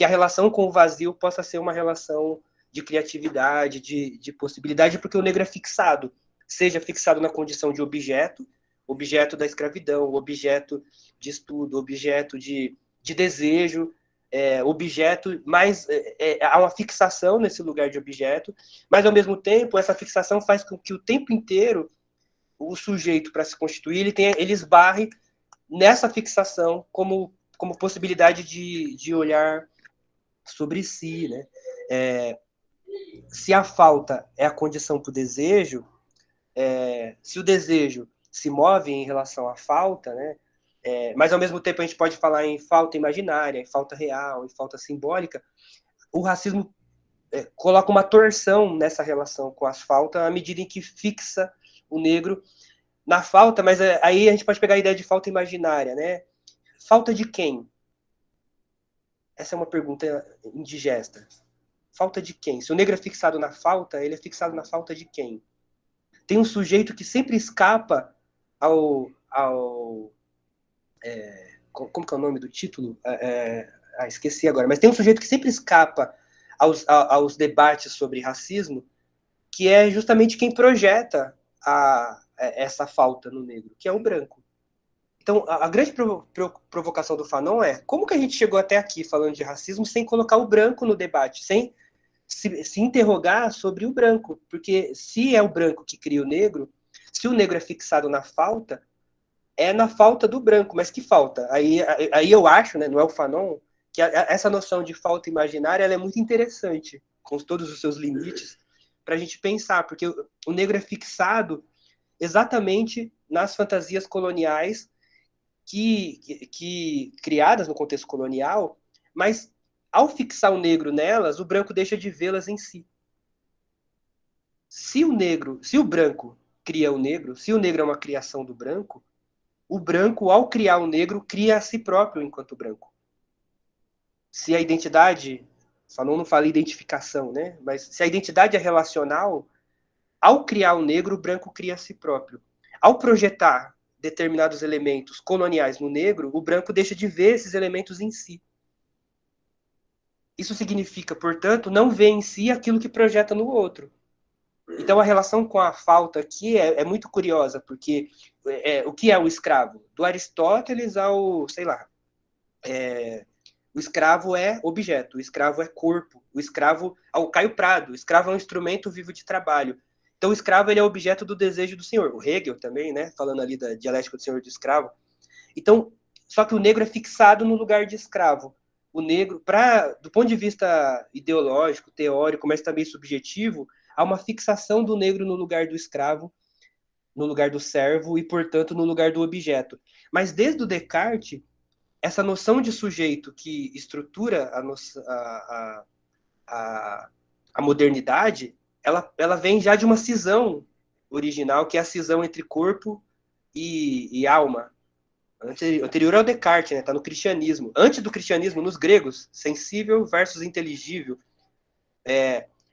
a relação com o vazio possa ser uma relação de criatividade, de possibilidade, porque o negro é fixado, seja fixado na condição de objeto da escravidão, objeto de estudo, objeto de desejo, objeto, mas há uma fixação nesse lugar de objeto, mas ao mesmo tempo essa fixação faz com que o tempo inteiro o sujeito, para se constituir, ele esbarre nessa fixação como possibilidade de olhar sobre si, né? Se a falta é a condição para o desejo, se o desejo se move em relação à falta, né? Mas ao mesmo tempo a gente pode falar em falta imaginária, em falta real, em falta simbólica. O racismo coloca uma torção nessa relação com as faltas à medida em que fixa o negro na falta, mas aí a gente pode pegar a ideia de falta imaginária, né? Falta de quem? Essa é uma pergunta indigesta. Falta de quem? Se o negro é fixado na falta, ele é fixado na falta de quem? Tem um sujeito que sempre escapa ao como que é o nome do título? Esqueci agora. Mas tem um sujeito que sempre escapa aos debates sobre racismo, que é justamente quem projeta essa falta no negro, que é o branco. Então, a grande provocação do Fanon é como que a gente chegou até aqui falando de racismo sem colocar o branco no debate, sem se interrogar sobre o branco, porque se é o branco que cria o negro, se o negro é fixado na falta, é na falta do branco, mas que falta? Aí eu acho, né, não é o Fanon, que essa noção de falta imaginária ela é muito interessante, com todos os seus limites, para a gente pensar, porque o negro é fixado exatamente nas fantasias coloniais que criadas no contexto colonial, mas ao fixar o negro nelas, o branco deixa de vê-las em si. Se o branco cria o negro, se o negro é uma criação do branco, o branco, ao criar o negro, cria a si próprio enquanto branco. Se a identidade, Fanon não fala identificação, né? Mas se a identidade é relacional, ao criar o negro, o branco cria a si próprio. Ao projetar determinados elementos coloniais no negro, o branco deixa de ver esses elementos em si. Isso significa, portanto, não ver em si aquilo que projeta no outro. Então, a relação com a falta aqui é muito curiosa, porque o que é o escravo? Do Aristóteles ao, sei lá, o escravo é objeto, o escravo é corpo, o escravo, ao Caio Prado, o escravo é um instrumento vivo de trabalho. Então, o escravo ele é objeto do desejo do senhor. O Hegel também, né, falando ali da dialética do senhor e do escravo. Então, só que o negro é fixado no lugar de escravo. O negro, do ponto de vista ideológico, teórico, mas também subjetivo, há uma fixação do negro no lugar do escravo, no lugar do servo e, portanto, no lugar do objeto. Mas desde o Descartes, essa noção de sujeito que estrutura a modernidade, ela vem já de uma cisão original, que é a cisão entre corpo e alma. Anterior ao Descartes, né? Tá no cristianismo. Antes do cristianismo, nos gregos, sensível versus inteligível.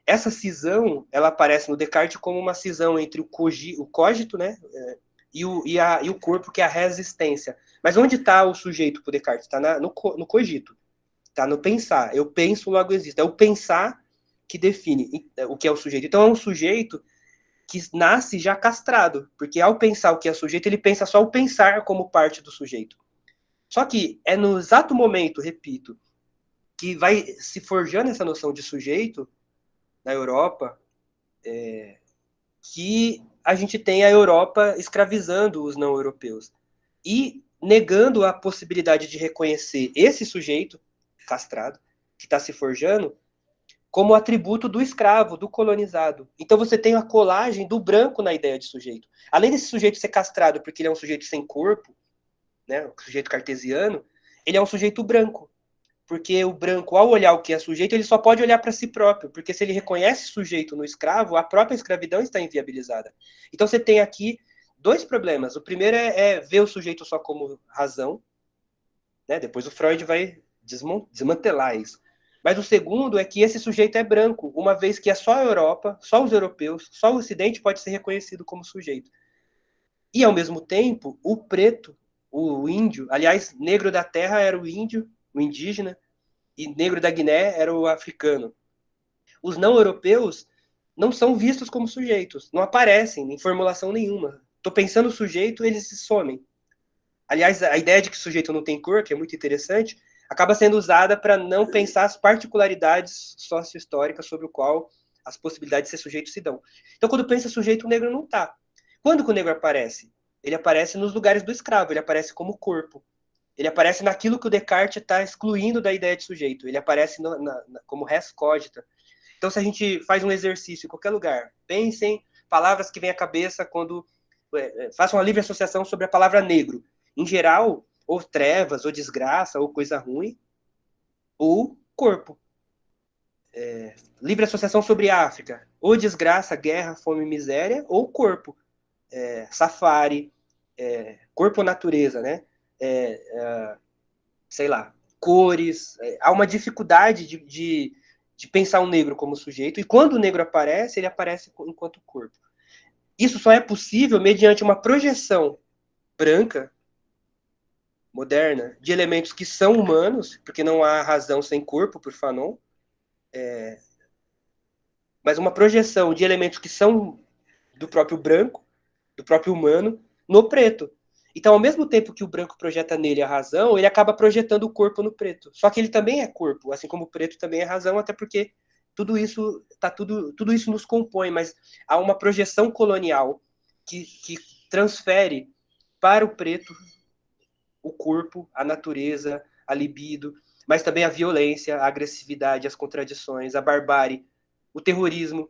Essa cisão, ela aparece no Descartes como uma cisão entre o cogito, né? E o corpo, que é a resistência. Mas onde está o sujeito para o Descartes? Está no cogito. Está no pensar. Eu penso, logo existo. É o pensar que define o que é o sujeito. Então, é um sujeito que nasce já castrado, porque ao pensar o que é sujeito, ele pensa só o pensar como parte do sujeito. Só que é no exato momento, repito, que vai se forjando essa noção de sujeito na Europa, que a gente tem a Europa escravizando os não-europeus e negando a possibilidade de reconhecer esse sujeito castrado, que está se forjando, como atributo do escravo, do colonizado. Então você tem a colagem do branco na ideia de sujeito. Além desse sujeito ser castrado porque ele é um sujeito sem corpo, né, um sujeito cartesiano, ele é um sujeito branco. Porque o branco, ao olhar o que é sujeito, ele só pode olhar para si próprio, porque se ele reconhece sujeito no escravo, a própria escravidão está inviabilizada. Então você tem aqui dois problemas. O primeiro é ver o sujeito só como razão, né? Depois o Freud vai desmantelar isso. Mas o segundo é que esse sujeito é branco, uma vez que é só a Europa, só os europeus, só o Ocidente pode ser reconhecido como sujeito. E, ao mesmo tempo, o preto o índio, aliás, negro da terra era o índio, o indígena, e negro da Guiné era o africano. Os não europeus não são vistos como sujeitos, não aparecem em formulação nenhuma. Estou pensando o sujeito, eles se somem. Aliás, a ideia de que o sujeito não tem cor, que é muito interessante, acaba sendo usada para não pensar as particularidades sócio-históricas sobre o qual as possibilidades de ser sujeito se dão. Então, quando pensa sujeito, o negro não está. Quando que o negro aparece? Ele aparece nos lugares do escravo, ele aparece como corpo. Ele aparece naquilo que o Descartes está excluindo da ideia de sujeito. Ele aparece como res cogita. Então, se a gente faz um exercício em qualquer lugar, pensem palavras que vêm à cabeça quando façam uma livre associação sobre a palavra negro. Em geral, ou trevas, ou desgraça, ou coisa ruim, ou corpo. Livre associação sobre África, ou desgraça, guerra, fome, miséria, ou corpo. Safari, corpo ou natureza, né? Sei lá, cores. Há uma dificuldade de pensar um negro como sujeito, e quando o negro aparece, ele aparece enquanto corpo. Isso só é possível mediante uma projeção branca, moderna, de elementos que são humanos, porque não há razão sem corpo, por Fanon, mas uma projeção de elementos que são do próprio branco, do próprio humano, no preto. Então, ao mesmo tempo que o branco projeta nele a razão, ele acaba projetando o corpo no preto. Só que ele também é corpo, assim como o preto também é razão, até porque tudo isso nos compõe, mas há uma projeção colonial que transfere para o preto o corpo, a natureza, a libido, mas também a violência, a agressividade, as contradições, a barbárie, o terrorismo.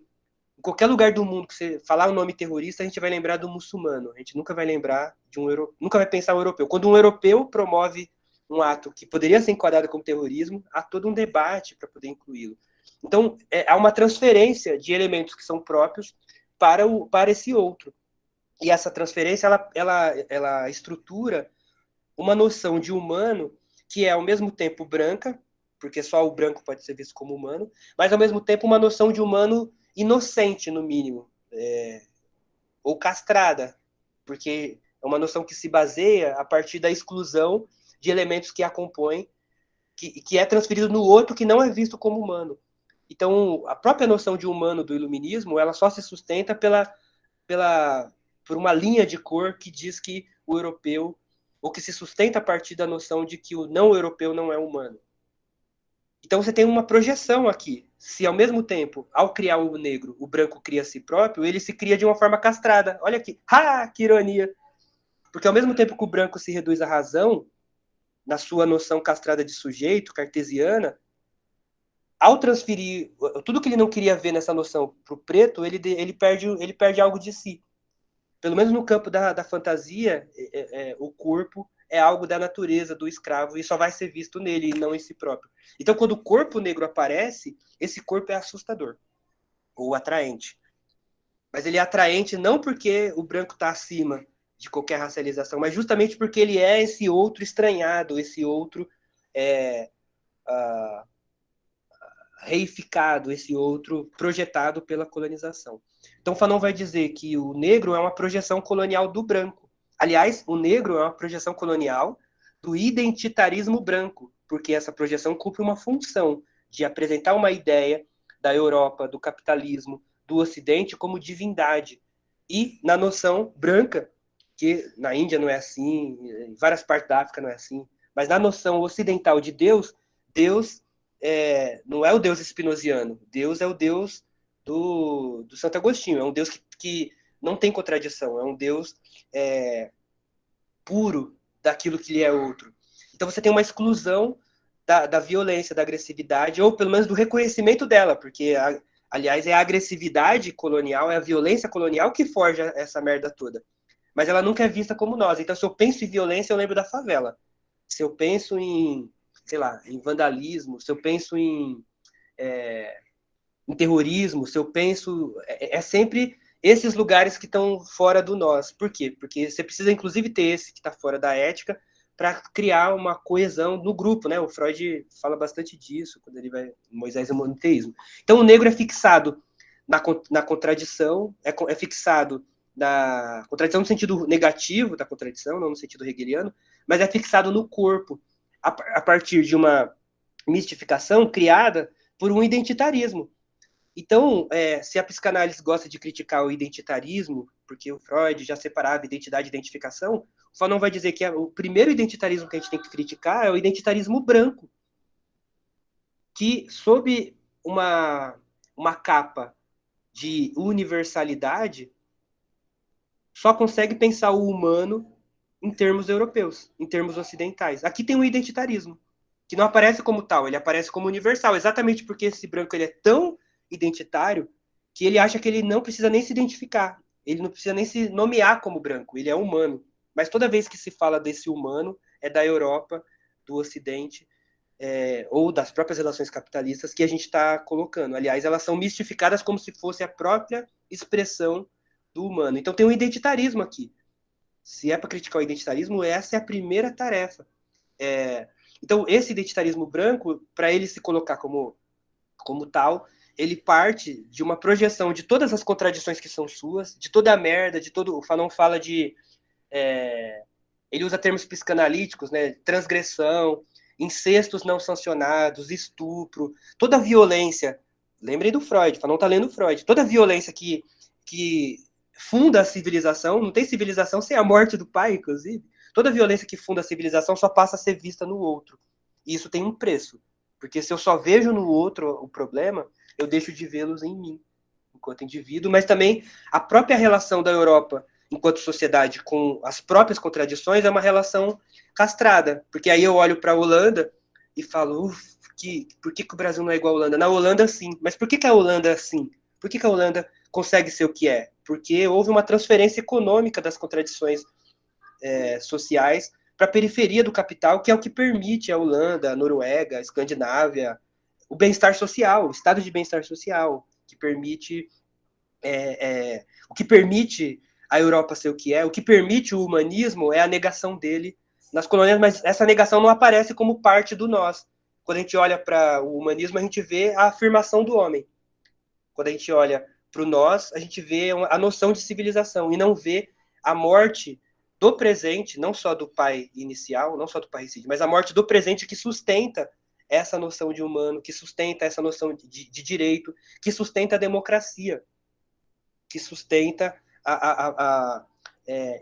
Em qualquer lugar do mundo que você falar o nome terrorista, a gente vai lembrar do muçulmano. A gente nunca vai lembrar de um europeu, nunca vai pensar um europeu. Quando um europeu promove um ato que poderia ser enquadrado como terrorismo, há todo um debate para poder incluí-lo. Então, há uma transferência de elementos que são próprios para esse outro. E essa transferência, ela estrutura uma noção de humano que é, ao mesmo tempo, branca, porque só o branco pode ser visto como humano, mas, ao mesmo tempo, uma noção de humano inocente, no mínimo, ou castrada, porque é uma noção que se baseia a partir da exclusão de elementos que a compõem, que é transferido no outro que não é visto como humano. Então, a própria noção de humano do iluminismo, ela só se sustenta por uma linha de cor que diz que o europeu, ou que se sustenta a partir da noção de que o não europeu não é humano. Então você tem uma projeção aqui. Se ao mesmo tempo, ao criar o negro, o branco cria a si próprio, ele se cria de uma forma castrada. Olha aqui, que ironia! Porque ao mesmo tempo que o branco se reduz à razão, na sua noção castrada de sujeito, cartesiana, ao transferir tudo que ele não queria ver nessa noção para o preto, ele perde algo de si. Pelo menos no campo da fantasia, o corpo é algo da natureza do escravo e só vai ser visto nele e não em si próprio. Então, quando o corpo negro aparece, esse corpo é assustador ou atraente. Mas ele é atraente não porque o branco está acima de qualquer racialização, mas justamente porque ele é esse outro estranhado, esse outro reificado, esse outro projetado pela colonização. Então, Fanon vai dizer que o negro é uma projeção colonial do branco. Aliás, o negro é uma projeção colonial do identitarismo branco, porque essa projeção cumpre uma função de apresentar uma ideia da Europa, do capitalismo, do Ocidente como divindade. E na noção branca, que na Índia não é assim, em várias partes da África não é assim, mas na noção ocidental de Deus, Deus não é o Deus espinosiano. Deus é o Deus do Santo Agostinho. É um Deus que não tem contradição. É um Deus puro daquilo que lhe é outro. Então você tem uma exclusão da violência, da agressividade, ou pelo menos do reconhecimento dela, porque, aliás, é a agressividade colonial, é a violência colonial que forja essa merda toda. Mas ela nunca é vista como nós. Então, se eu penso em violência, eu lembro da favela. Se eu penso em, sei lá, em vandalismo, se eu penso em terrorismo, se eu penso... É sempre esses lugares que estão fora do nós. Por quê? Porque você precisa, inclusive, ter esse que está fora da ética para criar uma coesão no grupo, né? O Freud fala bastante disso, quando ele vai... Moisés e o monoteísmo. Então, o negro é fixado na contradição, é fixado na contradição no sentido negativo da contradição, não no sentido hegeliano, mas é fixado no corpo, a partir de uma mistificação criada por um identitarismo. Então, se a psicanálise gosta de criticar o identitarismo, porque o Freud já separava identidade e identificação, o Fanon vai dizer que o primeiro identitarismo que a gente tem que criticar é o identitarismo branco, que, sob uma capa de universalidade, só consegue pensar o humano em termos europeus, em termos ocidentais. Aqui tem um identitarismo, que não aparece como tal, ele aparece como universal, exatamente porque esse branco ele é tão identitário que ele acha que ele não precisa nem se identificar, ele não precisa nem se nomear como branco, ele é humano. Mas toda vez que se fala desse humano, é da Europa, do Ocidente, ou das próprias relações capitalistas que a gente está colocando. Aliás, elas são mistificadas como se fosse a própria expressão do humano. Então tem um identitarismo aqui. Se é para criticar o identitarismo, essa é a primeira tarefa. Então, esse identitarismo branco, para ele se colocar como tal, ele parte de uma projeção de todas as contradições que são suas, de toda a merda, de todo... O Fanon fala de... ele usa termos psicanalíticos, né? Transgressão, incestos não sancionados, estupro, toda a violência. Lembrem do Freud, Fanon está lendo Freud. Toda a violência que funda a civilização, não tem civilização sem a morte do pai, inclusive. Toda violência que funda a civilização só passa a ser vista no outro. E isso tem um preço. Porque se eu só vejo no outro o problema, eu deixo de vê-los em mim, enquanto indivíduo, mas também a própria relação da Europa, enquanto sociedade, com as próprias contradições, é uma relação castrada. Porque aí eu olho para a Holanda e falo, por que o Brasil não é igual à Holanda? Na Holanda, sim. Mas por que a Holanda é assim? Por que a Holanda consegue ser o que é? Porque houve uma transferência econômica das contradições sociais para a periferia do capital, que é o que permite a Holanda, a Noruega, a Escandinávia, o bem-estar social, o estado de bem-estar social, que permite o que permite a Europa ser o que é, o que permite o humanismo é a negação dele nas colônias, mas essa negação não aparece como parte do nós. Quando a gente olha para o humanismo, a gente vê a afirmação do homem. Quando a gente olha para o nós, a gente vê a noção de civilização e não vê a morte do presente, não só do pai inicial, não só do parricídio, mas a morte do presente que sustenta essa noção de humano, que sustenta essa noção de direito, que sustenta a democracia, que sustenta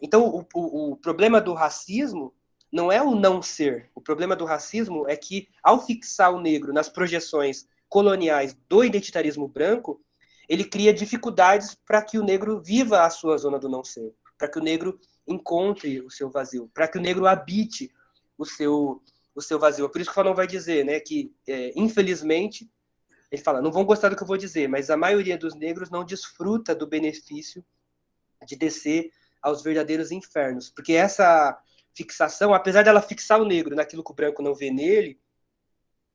Então, o problema do racismo não é o não ser. O problema do racismo é que, ao fixar o negro nas projeções coloniais do identitarismo branco, ele cria dificuldades para que o negro viva a sua zona do não ser, para que o negro encontre o seu vazio, para que o negro habite o seu vazio. Por isso que o Fanon vai dizer, né, que, infelizmente, ele fala, não vão gostar do que eu vou dizer, mas a maioria dos negros não desfruta do benefício de descer aos verdadeiros infernos. Porque essa fixação, apesar dela fixar o negro naquilo que o branco não vê nele,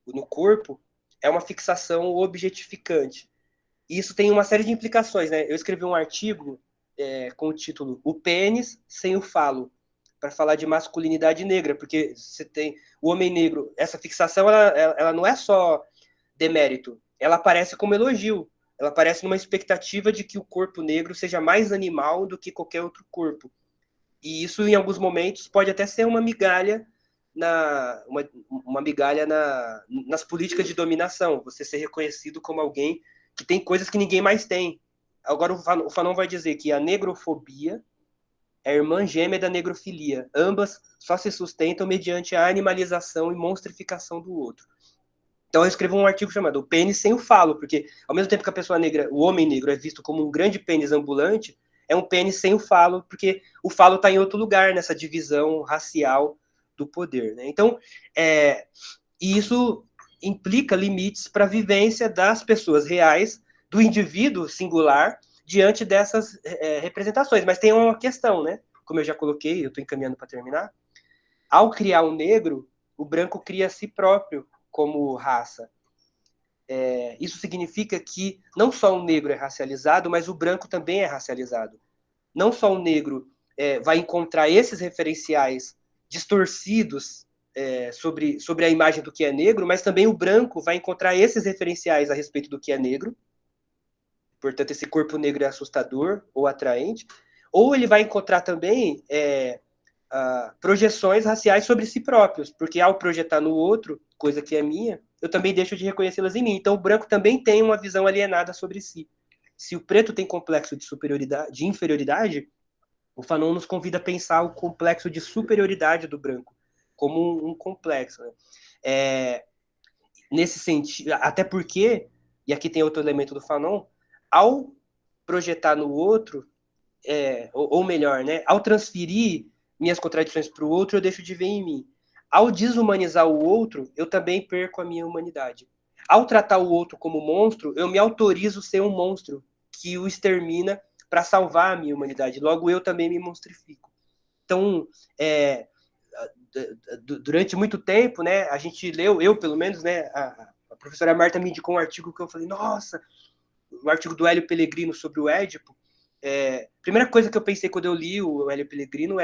no corpo, é uma fixação objetificante. E isso tem uma série de implicações, né? Eu escrevi um artigo com o título O Pênis sem o Falo, para falar de masculinidade negra, porque você tem o homem negro, essa fixação, ela não é só demérito, ela aparece como elogio, ela aparece numa expectativa de que o corpo negro seja mais animal do que qualquer outro corpo. E isso, em alguns momentos, pode até ser uma migalha nas políticas de dominação, você ser reconhecido como alguém que tem coisas que ninguém mais tem. Agora o Fanon vai dizer que a negrofobia é a irmã gêmea da negrofilia. Ambas só se sustentam mediante a animalização e monstrificação do outro. Então eu escrevi um artigo chamado O Pênis sem o Falo, porque ao mesmo tempo que a pessoa negra, o homem negro é visto como um grande pênis ambulante, é um pênis sem o falo, porque o falo está em outro lugar, nessa divisão racial do poder. Né? Então, e isso implica limites para a vivência das pessoas reais, do indivíduo singular, diante dessas representações. Mas tem uma questão, né? Como eu já coloquei, eu estou encaminhando para terminar. Ao criar um negro, o branco cria a si próprio como raça. Isso significa que não só o negro é racializado, mas o branco também é racializado. Não só o negro vai encontrar esses referenciais distorcidos sobre a imagem do que é negro, mas também o branco vai encontrar esses referenciais a respeito do que é negro. Portanto, esse corpo negro é assustador ou atraente. Ou ele vai encontrar também projeções raciais sobre si próprios, porque ao projetar no outro, coisa que é minha, eu também deixo de reconhecê-las em mim. Então, o branco também tem uma visão alienada sobre si. Se o preto tem complexo de superioridade, de inferioridade, o Fanon nos convida a pensar o complexo de superioridade do branco como um complexo. Né? Nesse sentido, até porque, e aqui tem outro elemento do Fanon, ao projetar no outro, ou melhor, né, ao transferir minhas contradições para o outro, eu deixo de ver em mim. Ao desumanizar o outro, eu também perco a minha humanidade. Ao tratar o outro como monstro, eu me autorizo ser um monstro que o extermina para salvar a minha humanidade. Logo, eu também me monstrifico. Então, durante muito tempo, né, a gente leu, eu pelo menos, né, a professora Marta me indicou um artigo que eu falei, nossa, o artigo do Hélio Pellegrino sobre o Édipo. Primeira coisa que eu pensei quando eu li o Hélio Pellegrino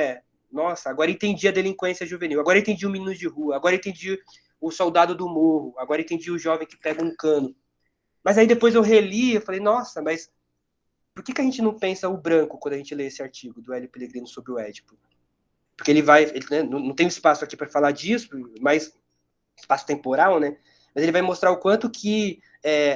nossa, agora entendi a delinquência juvenil, agora entendi o menino de rua, agora entendi o soldado do morro, agora entendi o jovem que pega um cano. Mas aí depois eu reli, eu falei, nossa, mas por que a gente não pensa o branco quando a gente lê esse artigo do Hélio Pellegrino sobre o Édipo? Porque ele né, não tem espaço aqui para falar disso, mas espaço temporal, né? Mas ele vai mostrar o quanto que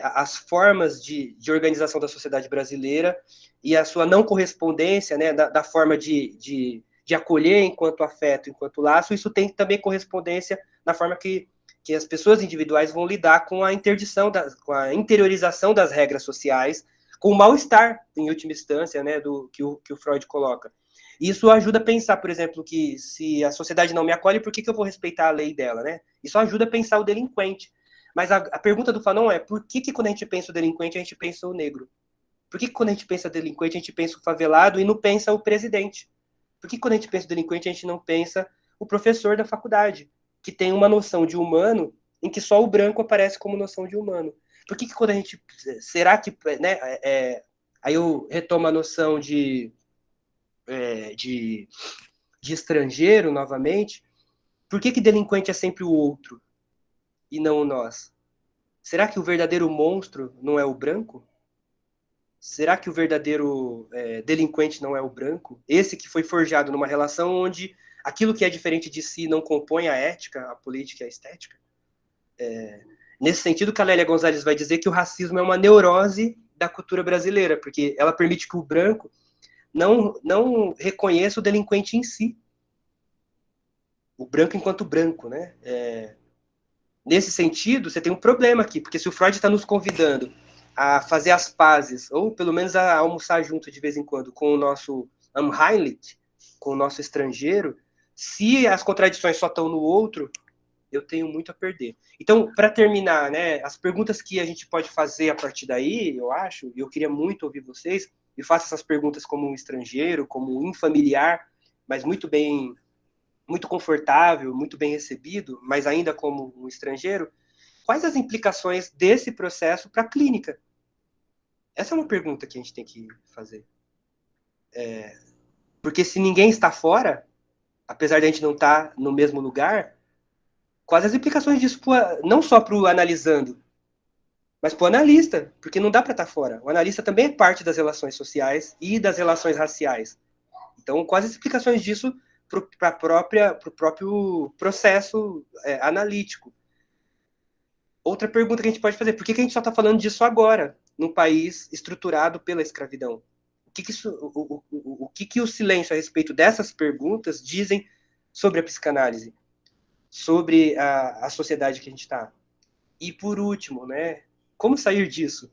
as formas de organização da sociedade brasileira e a sua não correspondência, né, da forma de acolher enquanto afeto, enquanto laço, isso tem também correspondência na forma que as pessoas individuais vão lidar com a interdição, com a interiorização das regras sociais, com o mal-estar, em última instância, né, que o Freud coloca. Isso ajuda a pensar, por exemplo, que se a sociedade não me acolhe, por que eu vou respeitar a lei dela, né? Isso ajuda a pensar o delinquente. Mas a pergunta do Fanon é, por que quando a gente pensa o delinquente, a gente pensa o negro? Por que quando a gente pensa o delinquente, a gente pensa o favelado e não pensa o presidente? Por que quando a gente pensa o delinquente, a gente não pensa o professor da faculdade, que tem uma noção de humano em que só o branco aparece como noção de humano? Por que quando a gente... Será que... Né, aí eu retomo a noção de estrangeiro, novamente. Por que delinquente é sempre o outro e não o nós? Será que o verdadeiro monstro não é o branco? Será que o verdadeiro delinquente não é o branco? Esse que foi forjado numa relação onde aquilo que é diferente de si não compõe a ética, a política e a estética? Nesse sentido, Calélia Gonzalez vai dizer que o racismo é uma neurose da cultura brasileira, porque ela permite que o branco não reconheça o delinquente em si. O branco enquanto branco, né? Nesse sentido, você tem um problema aqui, porque se o Freud está nos convidando a fazer as pazes, ou pelo menos a almoçar junto de vez em quando com o nosso Amheilig, com o nosso estrangeiro, se as contradições só estão no outro, eu tenho muito a perder. Então, para terminar, né, as perguntas que a gente pode fazer a partir daí, eu acho, e eu queria muito ouvir vocês, e faço essas perguntas como um estrangeiro, como um infamiliar, mas muito confortável, muito bem recebido, mas ainda como um estrangeiro, quais as implicações desse processo para a clínica? Essa é uma pergunta que a gente tem que fazer. Porque se ninguém está fora, apesar de a gente não estar no mesmo lugar, quais as implicações disso, não só para o analisando, mas para o analista, porque não dá para estar fora. O analista também é parte das relações sociais e das relações raciais. Então, quais as implicações disso para o próprio processo analítico? Outra pergunta que a gente pode fazer, por que a gente só está falando disso agora, num país estruturado pela escravidão? O que o silêncio a respeito dessas perguntas dizem sobre a psicanálise, sobre a sociedade que a gente está? E por último, né, como sair disso?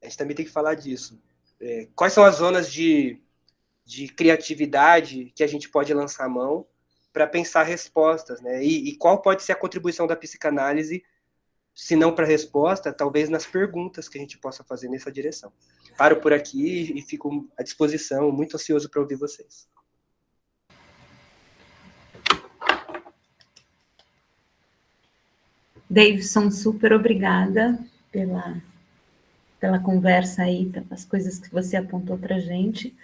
A gente também tem que falar disso. Quais são as zonas de criatividade que a gente pode lançar a mão para pensar respostas, né? E qual pode ser a contribuição da psicanálise, se não para a resposta, talvez nas perguntas que a gente possa fazer nessa direção. Paro por aqui e fico à disposição, muito ansioso para ouvir vocês. Davidson, super obrigada pela conversa aí, pelas coisas que você apontou para a gente.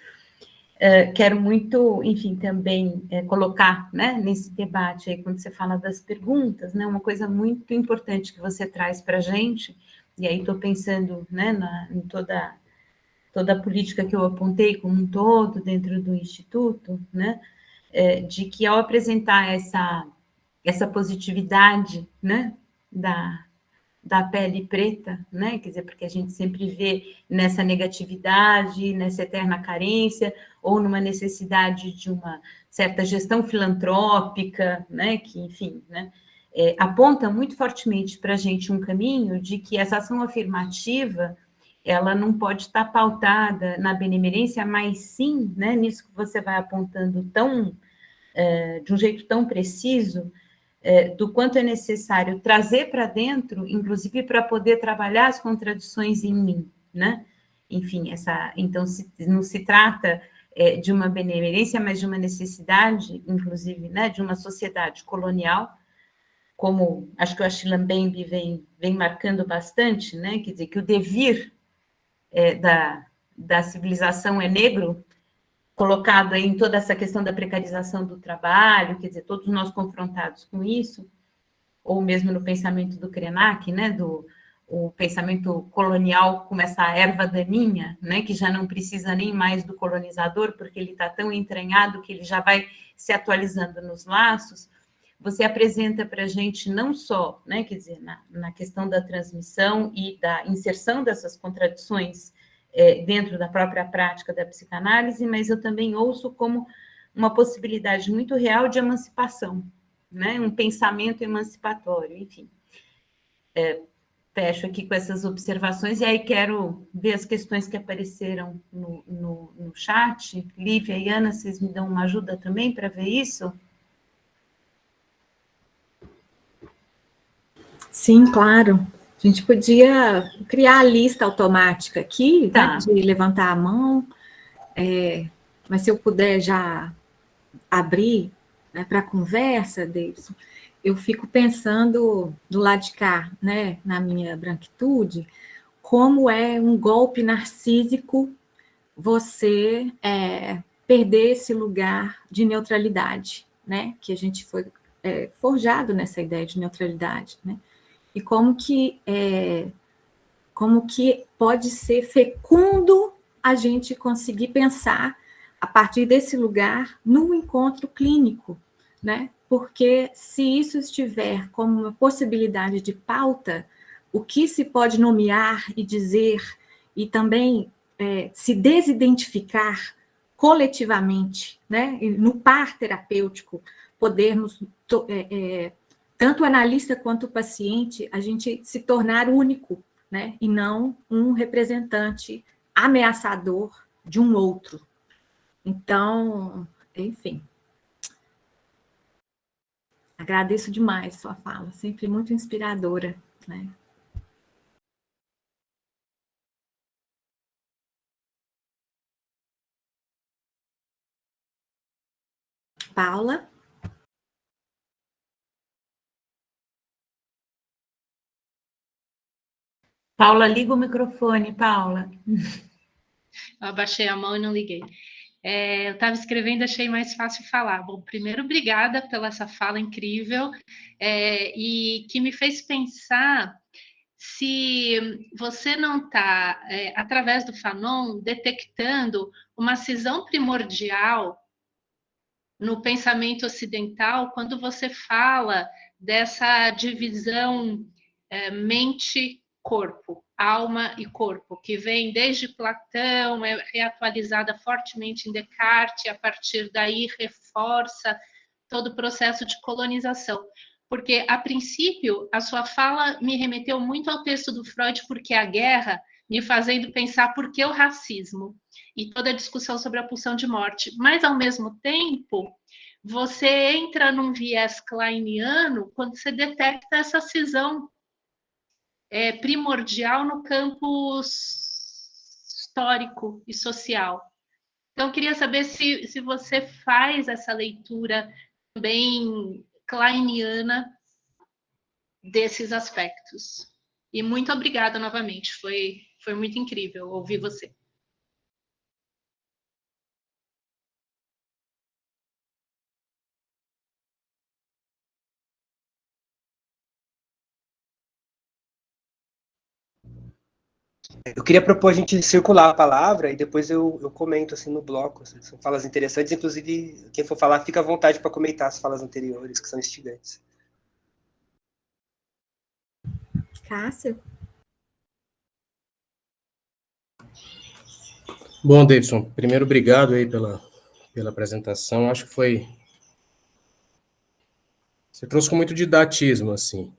Quero muito, enfim, também colocar, né, nesse debate aí, quando você fala das perguntas, né, uma coisa muito importante que você traz para a gente, e aí estou pensando, né, em toda toda a política que eu apontei como um todo dentro do Instituto, né, de que ao apresentar essa positividade, né, da pele preta, né? Quer dizer, porque a gente sempre vê nessa negatividade, nessa eterna carência, ou numa necessidade de uma certa gestão filantrópica, né? Que, enfim, né? Aponta muito fortemente para a gente um caminho de que essa ação afirmativa ela não pode estar pautada na benemerência, mas sim, né, nisso que você vai apontando de um jeito tão preciso, do quanto é necessário trazer para dentro, inclusive para poder trabalhar as contradições em mim, né? Enfim, então não se trata de uma benemerência, mas de uma necessidade, inclusive, né, de uma sociedade colonial, como acho que o Achille Mbembe vem marcando bastante, né? Quer dizer, que o devir da civilização é negro, colocado aí em toda essa questão da precarização do trabalho, quer dizer, todos nós confrontados com isso, ou mesmo no pensamento do Krenak, né, o pensamento colonial como essa erva daninha, né, que já não precisa nem mais do colonizador, porque ele está tão entranhado que ele já vai se atualizando nos laços. Você apresenta para a gente não só, né, quer dizer, na questão da transmissão e da inserção dessas contradições dentro da própria prática da psicanálise, mas eu também ouço como uma possibilidade muito real de emancipação, né? Um pensamento emancipatório, enfim. Fecho aqui com essas observações, e aí quero ver as questões que apareceram no chat. Lívia e Ana, vocês me dão uma ajuda também para ver isso? Sim, claro. A gente podia criar a lista automática aqui, Tá. né, de levantar a mão, mas se eu puder já abrir, né, para a conversa, Davidson, eu fico pensando do lado de cá, né, na minha branquitude, como é um golpe narcísico você perder esse lugar de neutralidade, né, que a gente foi forjado nessa ideia de neutralidade, né, e como que pode ser fecundo a gente conseguir pensar a partir desse lugar no encontro clínico, né? Porque se isso estiver como uma possibilidade de pauta, o que se pode nomear e dizer e também se desidentificar coletivamente, né? E no par terapêutico, podermos, tanto o analista quanto o paciente, a gente se tornar único, né? E não um representante ameaçador de um outro. Então, enfim. Agradeço demais sua fala, sempre muito inspiradora, né? Paula? Paula, liga o microfone, Paula. Eu abaixei a mão e não liguei. Eu estava escrevendo, achei mais fácil falar. Bom, primeiro, obrigada pela essa fala incrível e que me fez pensar se você não está, através do Fanon, detectando uma cisão primordial no pensamento ocidental quando você fala dessa divisão mente-corpo, alma e corpo, que vem desde Platão, é reatualizada fortemente em Descartes, e a partir daí reforça todo o processo de colonização. Porque, a princípio, a sua fala me remeteu muito ao texto do Freud, Porque a Guerra, me fazendo pensar por que o racismo e toda a discussão sobre a pulsão de morte. Mas, ao mesmo tempo, você entra num viés kleiniano quando você detecta essa cisão primordial no campo histórico e social. Então, queria saber se você faz essa leitura bem kleiniana desses aspectos. E muito obrigada novamente, foi muito incrível ouvir você. Eu queria propor a gente circular a palavra e depois eu comento assim no bloco. Assim, são falas interessantes, inclusive quem for falar fica à vontade para comentar as falas anteriores, que são instigantes. Cássio? Bom, Davidson, primeiro obrigado aí pela apresentação. Acho que você trouxe com muito didatismo, assim.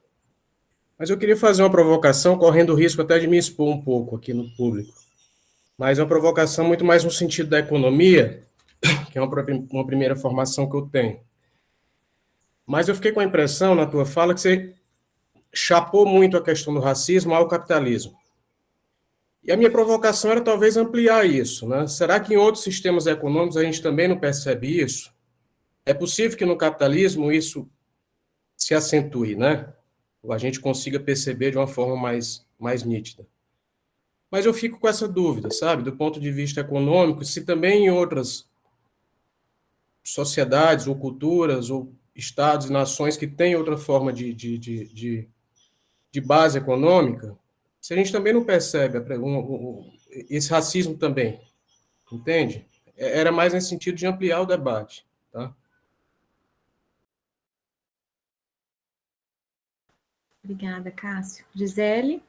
Mas eu queria fazer uma provocação, correndo o risco até de me expor um pouco aqui no público. Mas uma provocação muito mais no sentido da economia, que é uma primeira formação que eu tenho. Mas eu fiquei com a impressão, na tua fala, que você chapou muito a questão do racismo ao capitalismo. E a minha provocação era talvez ampliar isso, né? Será que em outros sistemas econômicos a gente também não percebe isso? É possível que no capitalismo isso se acentue, né? Ou a gente consiga perceber de uma forma mais nítida. Mas eu fico com essa dúvida, sabe? Do ponto de vista econômico, se também em outras sociedades ou culturas ou estados e nações que têm outra forma de base econômica, se a gente também não percebe esse racismo também, entende? Era mais nesse sentido de ampliar o debate, tá? Obrigada, Cássio. Gisele?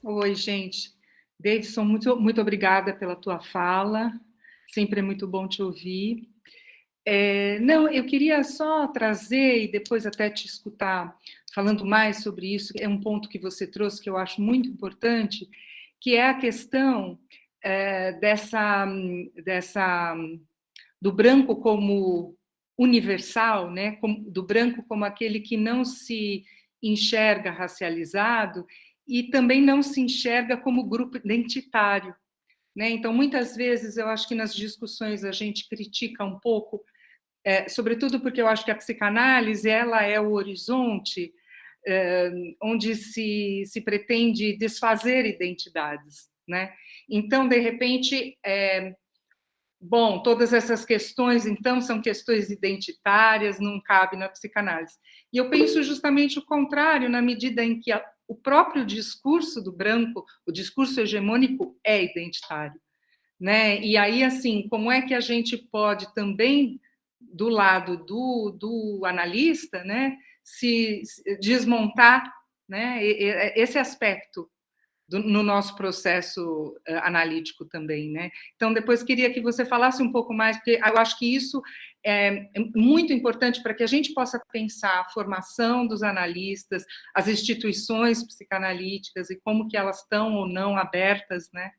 Oi, gente. Davidson, muito obrigada pela tua fala. Sempre é muito bom te ouvir. Não, eu queria só trazer e depois até te escutar falando mais sobre isso. É um ponto que você trouxe que eu acho muito importante, que é a questão do branco como universal, né? Do branco como aquele que não se enxerga racializado e também não se enxerga como grupo identitário, né? Então, muitas vezes, eu acho que nas discussões a gente critica um pouco, sobretudo porque eu acho que a psicanálise ela é o horizonte onde se pretende desfazer identidades, né? Então, de repente, bom, todas essas questões, então, são questões identitárias, não cabe na psicanálise. E eu penso justamente o contrário, na medida em que o próprio discurso do branco, o discurso hegemônico, é identitário, né? E aí, assim, como é que a gente pode também, do lado do analista, né, se desmontar, né, esse aspecto no nosso processo analítico também, né? Então, depois queria que você falasse um pouco mais, porque eu acho que isso é muito importante para que a gente possa pensar a formação dos analistas, as instituições psicanalíticas e como que elas estão ou não abertas, né?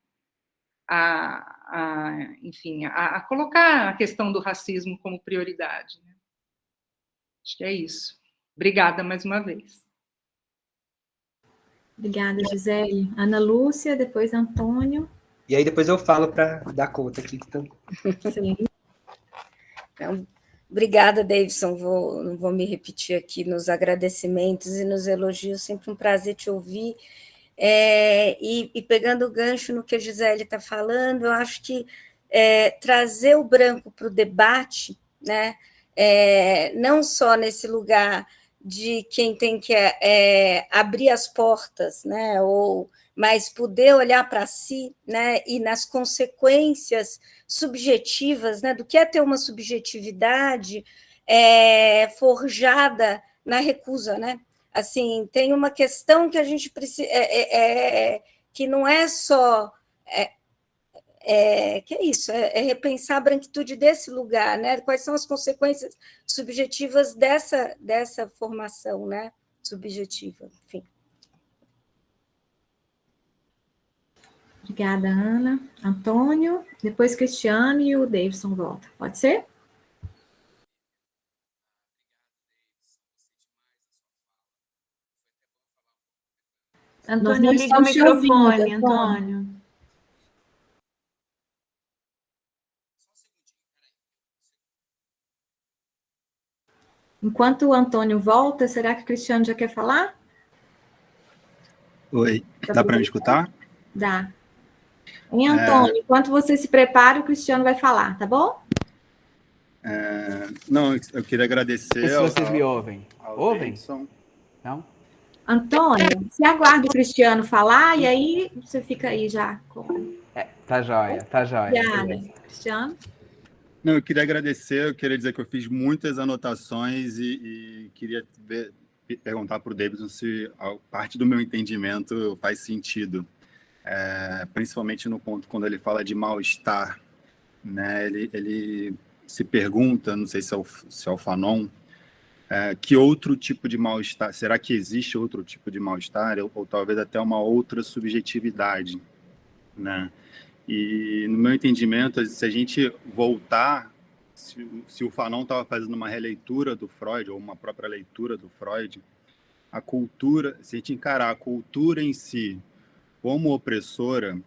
Enfim, a colocar a questão do racismo como prioridade, né? Acho que é isso. Obrigada mais uma vez. Obrigada, Gisele. Ana Lúcia, depois Antônio. E aí depois eu falo para dar conta aqui. Então... Sim. Então, obrigada, Davidson. Não vou me repetir aqui nos agradecimentos e nos elogios. Sempre um prazer te ouvir. E pegando o gancho no que a Gisele está falando, eu acho que trazer o branco para o debate, né, não só nesse lugar de quem tem que abrir as portas, né, mas poder olhar para si, né, e nas consequências subjetivas, né, do que é ter uma subjetividade forjada na recusa, né? Assim, tem uma questão que a gente precisa, que não é só que é isso, é repensar a branquitude desse lugar, né? Quais são as consequências subjetivas dessa formação, né? Subjetiva, enfim. Obrigada, Ana. Antônio, depois Cristiano e o Davidson volta. Pode ser? Antônio, liga o microfone, Antônio. Enquanto o Antônio volta, será que o Cristiano já quer falar? Oi, dá para me escutar? Dá. Hein, Antônio, enquanto você se prepara, o Cristiano vai falar, tá bom? Não, eu queria agradecer se vocês me ouvem. Ouvem? Davidson. Não? Antônio, você aguarda o Cristiano falar e aí você fica aí já com... Tá joia, tá joia. Obrigada, Cristiano. Não, eu queria agradecer, eu queria dizer que eu fiz muitas anotações e queria perguntar para o Davidson se a parte do meu entendimento faz sentido, principalmente no ponto quando ele fala de mal-estar, né? Ele se pergunta, não sei se é o Fanon, que outro tipo de mal-estar, será que existe outro tipo de mal-estar ou talvez até uma outra subjetividade, né? E no meu entendimento, se a gente voltar, se o Fanon estava fazendo uma releitura do Freud ou uma própria leitura do Freud, a cultura, se a gente encarar a cultura em si como opressora,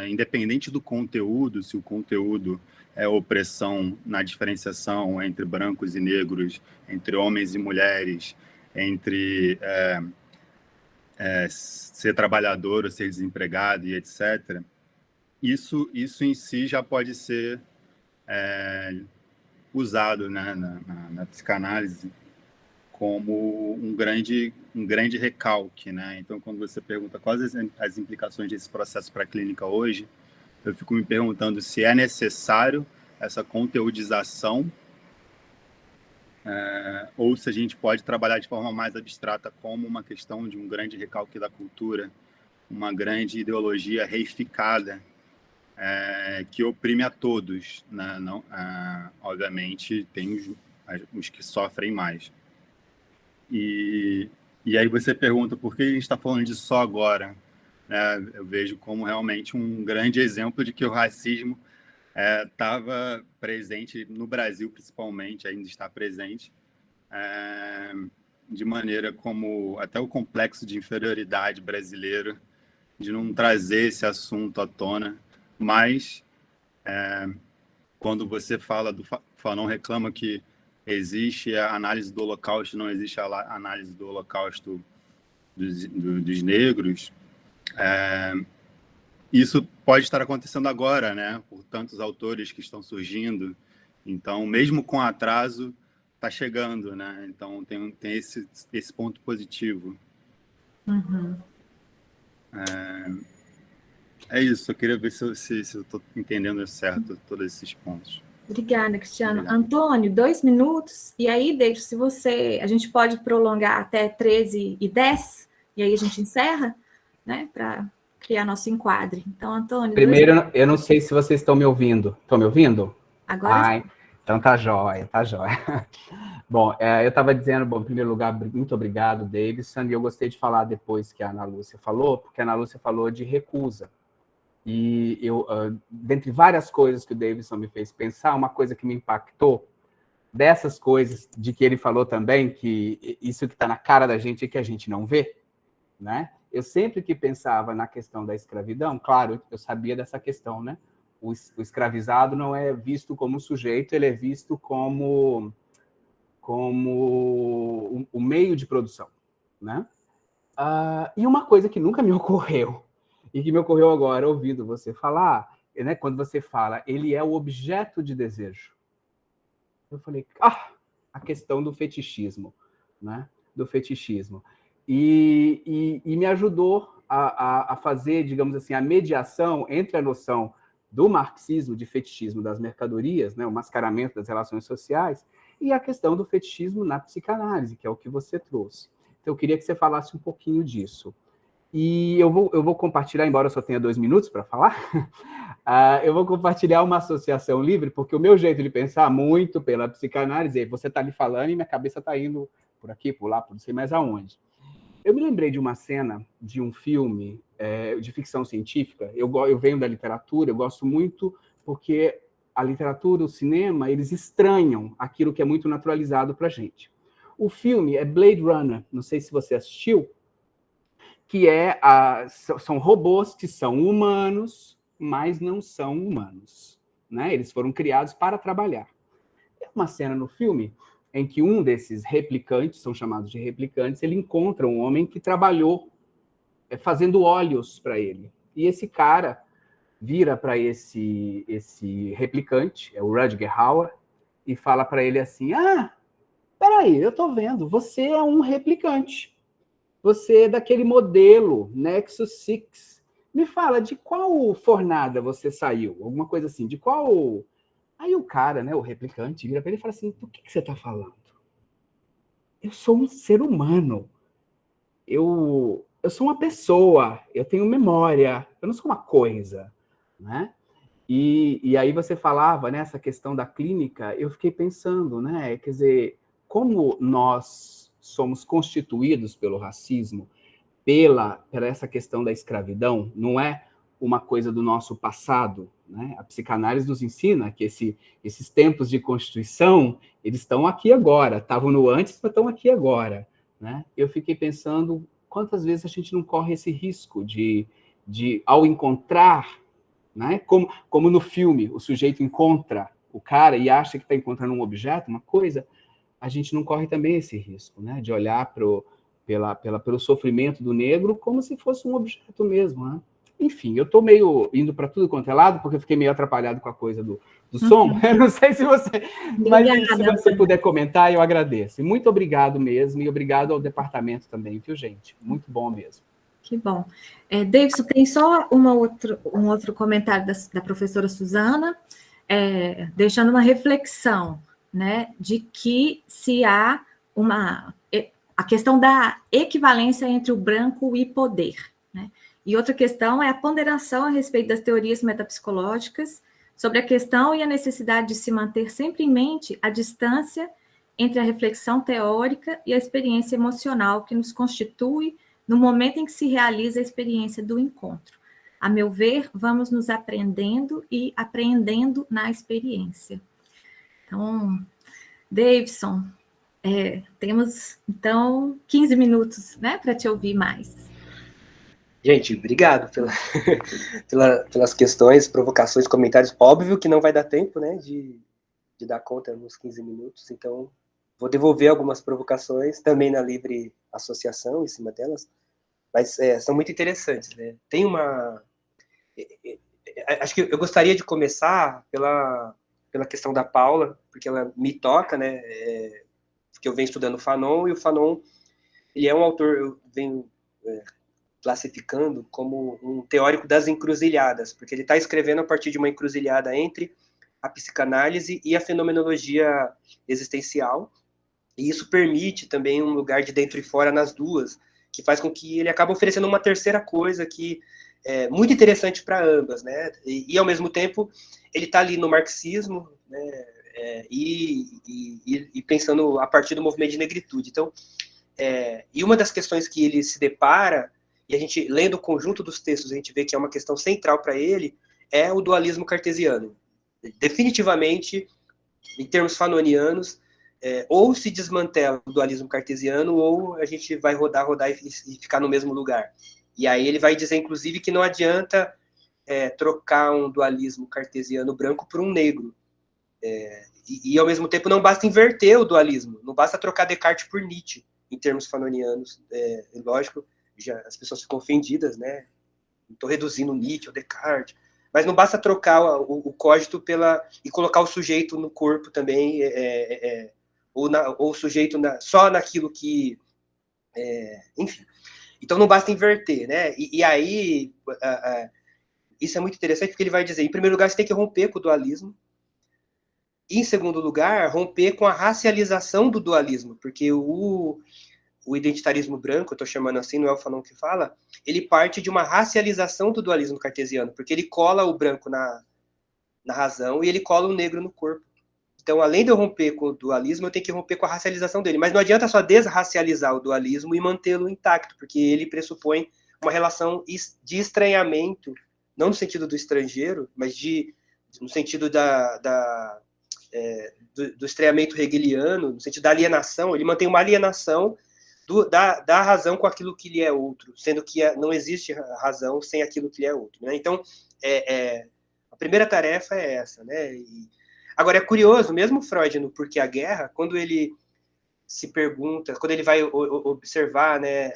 independente do conteúdo, se o conteúdo é opressão na diferenciação entre brancos e negros, entre homens e mulheres, entre ser trabalhador ou ser desempregado e etc., isso em si já pode ser usado, né, na psicanálise como um grande recalque, né? Então, quando você pergunta quais as implicações desse processo para a clínica hoje, eu fico me perguntando se é necessário essa conteúdização ou se a gente pode trabalhar de forma mais abstrata como uma questão de um grande recalque da cultura, uma grande ideologia reificada que oprime a todos, né? Não, obviamente, tem os que sofrem mais. E aí você pergunta por que a gente está falando disso só agora? Eu vejo como realmente um grande exemplo de que o racismo estava presente no Brasil, principalmente, ainda está presente, de maneira como até o complexo de inferioridade brasileiro, de não trazer esse assunto à tona, mas quando você fala Fanon reclama que existe a análise do Holocausto, não existe a análise do Holocausto dos negros, isso pode estar acontecendo agora, né? Por tantos autores que estão surgindo. Então, mesmo com atraso, está chegando, né? Então, tem esse ponto positivo. Uhum. É isso, eu queria ver se eu estou entendendo certo todos esses pontos. Obrigada, Cristiano. Obrigado. Antônio, 2 minutos, e aí, David, a gente pode prolongar até 13h10, e aí a gente encerra, né, para criar nosso enquadre. Então, Antônio... Primeiro, eu não sei se vocês estão me ouvindo. Estão me ouvindo? Agora sim. Então tá jóia, tá jóia. Bom, eu estava dizendo, em primeiro lugar, muito obrigado, Davidson, e eu gostei de falar depois que a Ana Lúcia falou, porque a Ana Lúcia falou de recusa. E eu, dentre várias coisas que o Davidson me fez pensar, uma coisa que me impactou, dessas coisas de que ele falou também, que isso que está na cara da gente é que a gente não vê, né? Eu sempre que pensava na questão da escravidão, claro, eu sabia dessa questão, né? O escravizado não é visto como sujeito, ele é visto como o meio de produção, né? E uma coisa que nunca me ocorreu, e que me ocorreu agora, ouvindo você falar, né, quando você fala, ele é o objeto de desejo. Eu falei, a questão do fetichismo, né? Do fetichismo. E me ajudou a fazer, digamos assim, a mediação entre a noção do marxismo, de fetichismo das mercadorias, né, o mascaramento das relações sociais, e a questão do fetichismo na psicanálise, que é o que você trouxe. Então, eu queria que você falasse um pouquinho disso. E eu vou compartilhar, embora eu só tenha 2 minutos para falar, eu vou compartilhar uma associação livre, porque o meu jeito de pensar muito pela psicanálise, você está ali falando e minha cabeça está indo por aqui, por lá, por não sei mais aonde. Eu me lembrei de uma cena de um filme de ficção científica. Eu venho da literatura, eu gosto muito porque a literatura, o cinema, eles estranham aquilo que é muito naturalizado para a gente. O filme é Blade Runner, não sei se você assistiu, que são robôs que são humanos, mas não são humanos, né? Eles foram criados para trabalhar. Tem uma cena no filme em que um desses replicantes, são chamados de replicantes, ele encontra um homem que trabalhou fazendo óleos para ele. E esse cara vira para esse replicante, é o Rutger Hauer, e fala para ele assim, peraí, eu tô vendo, você é um replicante. Você é daquele modelo Nexus 6. Me fala, de qual fornada você saiu? Alguma coisa assim, de qual... Aí o cara, né, o replicante, vira para ele e fala assim, do que você está falando? Eu sou um ser humano. Eu sou uma pessoa, eu tenho memória, eu não sou uma coisa, né? E aí você falava, né, essa questão da clínica, eu fiquei pensando, né, quer dizer, como nós somos constituídos pelo racismo, pela essa questão da escravidão, não é uma coisa do nosso passado, né? A psicanálise nos ensina que esses tempos de constituição, eles estão aqui agora, estavam no antes, mas estão aqui agora, né? Eu fiquei pensando quantas vezes a gente não corre esse risco de ao encontrar, né? Como no filme, o sujeito encontra o cara e acha que está encontrando um objeto, uma coisa, a gente não corre também esse risco, né? De olhar pelo sofrimento do negro como se fosse um objeto mesmo, né? Enfim, eu estou meio indo para tudo quanto é lado, porque eu fiquei meio atrapalhado com a coisa do som. Eu não sei se você... Mas se você puder comentar, eu agradeço. E muito obrigado mesmo, e obrigado ao departamento também, viu, gente? Muito bom mesmo. Que bom. Davidson, tem só um outro comentário da professora Suzana, deixando uma reflexão, né, de que se há a questão da equivalência entre o branco e poder, né? E outra questão é a ponderação a respeito das teorias metapsicológicas sobre a questão e a necessidade de se manter sempre em mente a distância entre a reflexão teórica e a experiência emocional que nos constitui no momento em que se realiza a experiência do encontro. A meu ver, vamos nos aprendendo e apreendendo na experiência. Então, Davidson, temos, então, 15 minutos, né, para te ouvir mais. Gente, obrigado pelas questões, provocações, comentários. Óbvio que não vai dar tempo, né, de dar conta nos 15 minutos, então vou devolver algumas provocações também na livre associação em cima delas, mas são muito interessantes, né? Tem uma... Acho que eu gostaria de começar pela questão da Paula, porque ela me toca, né? Porque eu venho estudando o Fanon, e o Fanon, ele é um autor, eu venho classificando como um teórico das encruzilhadas, porque ele está escrevendo a partir de uma encruzilhada entre a psicanálise e a fenomenologia existencial, e isso permite também um lugar de dentro e fora nas duas, que faz com que ele acabe oferecendo uma terceira coisa que é muito interessante para ambas, né? E ao mesmo tempo ele está ali no marxismo, né? E pensando a partir do movimento de negritude. Então, e uma das questões que ele se depara, e a gente, lendo o conjunto dos textos, a gente vê que é uma questão central para ele, é o dualismo cartesiano. Definitivamente, em termos fanonianos, ou se desmantela o dualismo cartesiano, ou a gente vai rodar e ficar no mesmo lugar. E aí ele vai dizer, inclusive, que não adianta trocar um dualismo cartesiano branco por um negro. E, ao mesmo tempo, não basta inverter o dualismo, não basta trocar Descartes por Nietzsche, em termos fanonianos. Lógico, as pessoas ficam ofendidas, né? Estou reduzindo Nietzsche ou Descartes, mas não basta trocar o cogito e colocar o sujeito no corpo também, ou o sujeito só naquilo que... enfim. Então não basta inverter, né? E aí, isso é muito interessante, porque ele vai dizer, em primeiro lugar, você tem que romper com o dualismo, e, em segundo lugar, romper com a racialização do dualismo, porque o identitarismo branco, eu estou chamando assim, não é o Fanon que fala, ele parte de uma racialização do dualismo cartesiano, porque ele cola o branco na razão e ele cola o negro no corpo. Então, além de eu romper com o dualismo, eu tenho que romper com a racialização dele. Mas não adianta só desracializar o dualismo e mantê-lo intacto, porque ele pressupõe uma relação de estranhamento, não no sentido do estrangeiro, mas no sentido do estranhamento hegeliano, no sentido da alienação. Ele mantém uma alienação da razão com aquilo que lhe é outro, sendo que não existe razão sem aquilo que lhe é outro, né? Então, a primeira tarefa é essa, né? Agora, é curioso, mesmo Freud, no Porquê a Guerra, quando ele se pergunta, quando ele vai observar, né,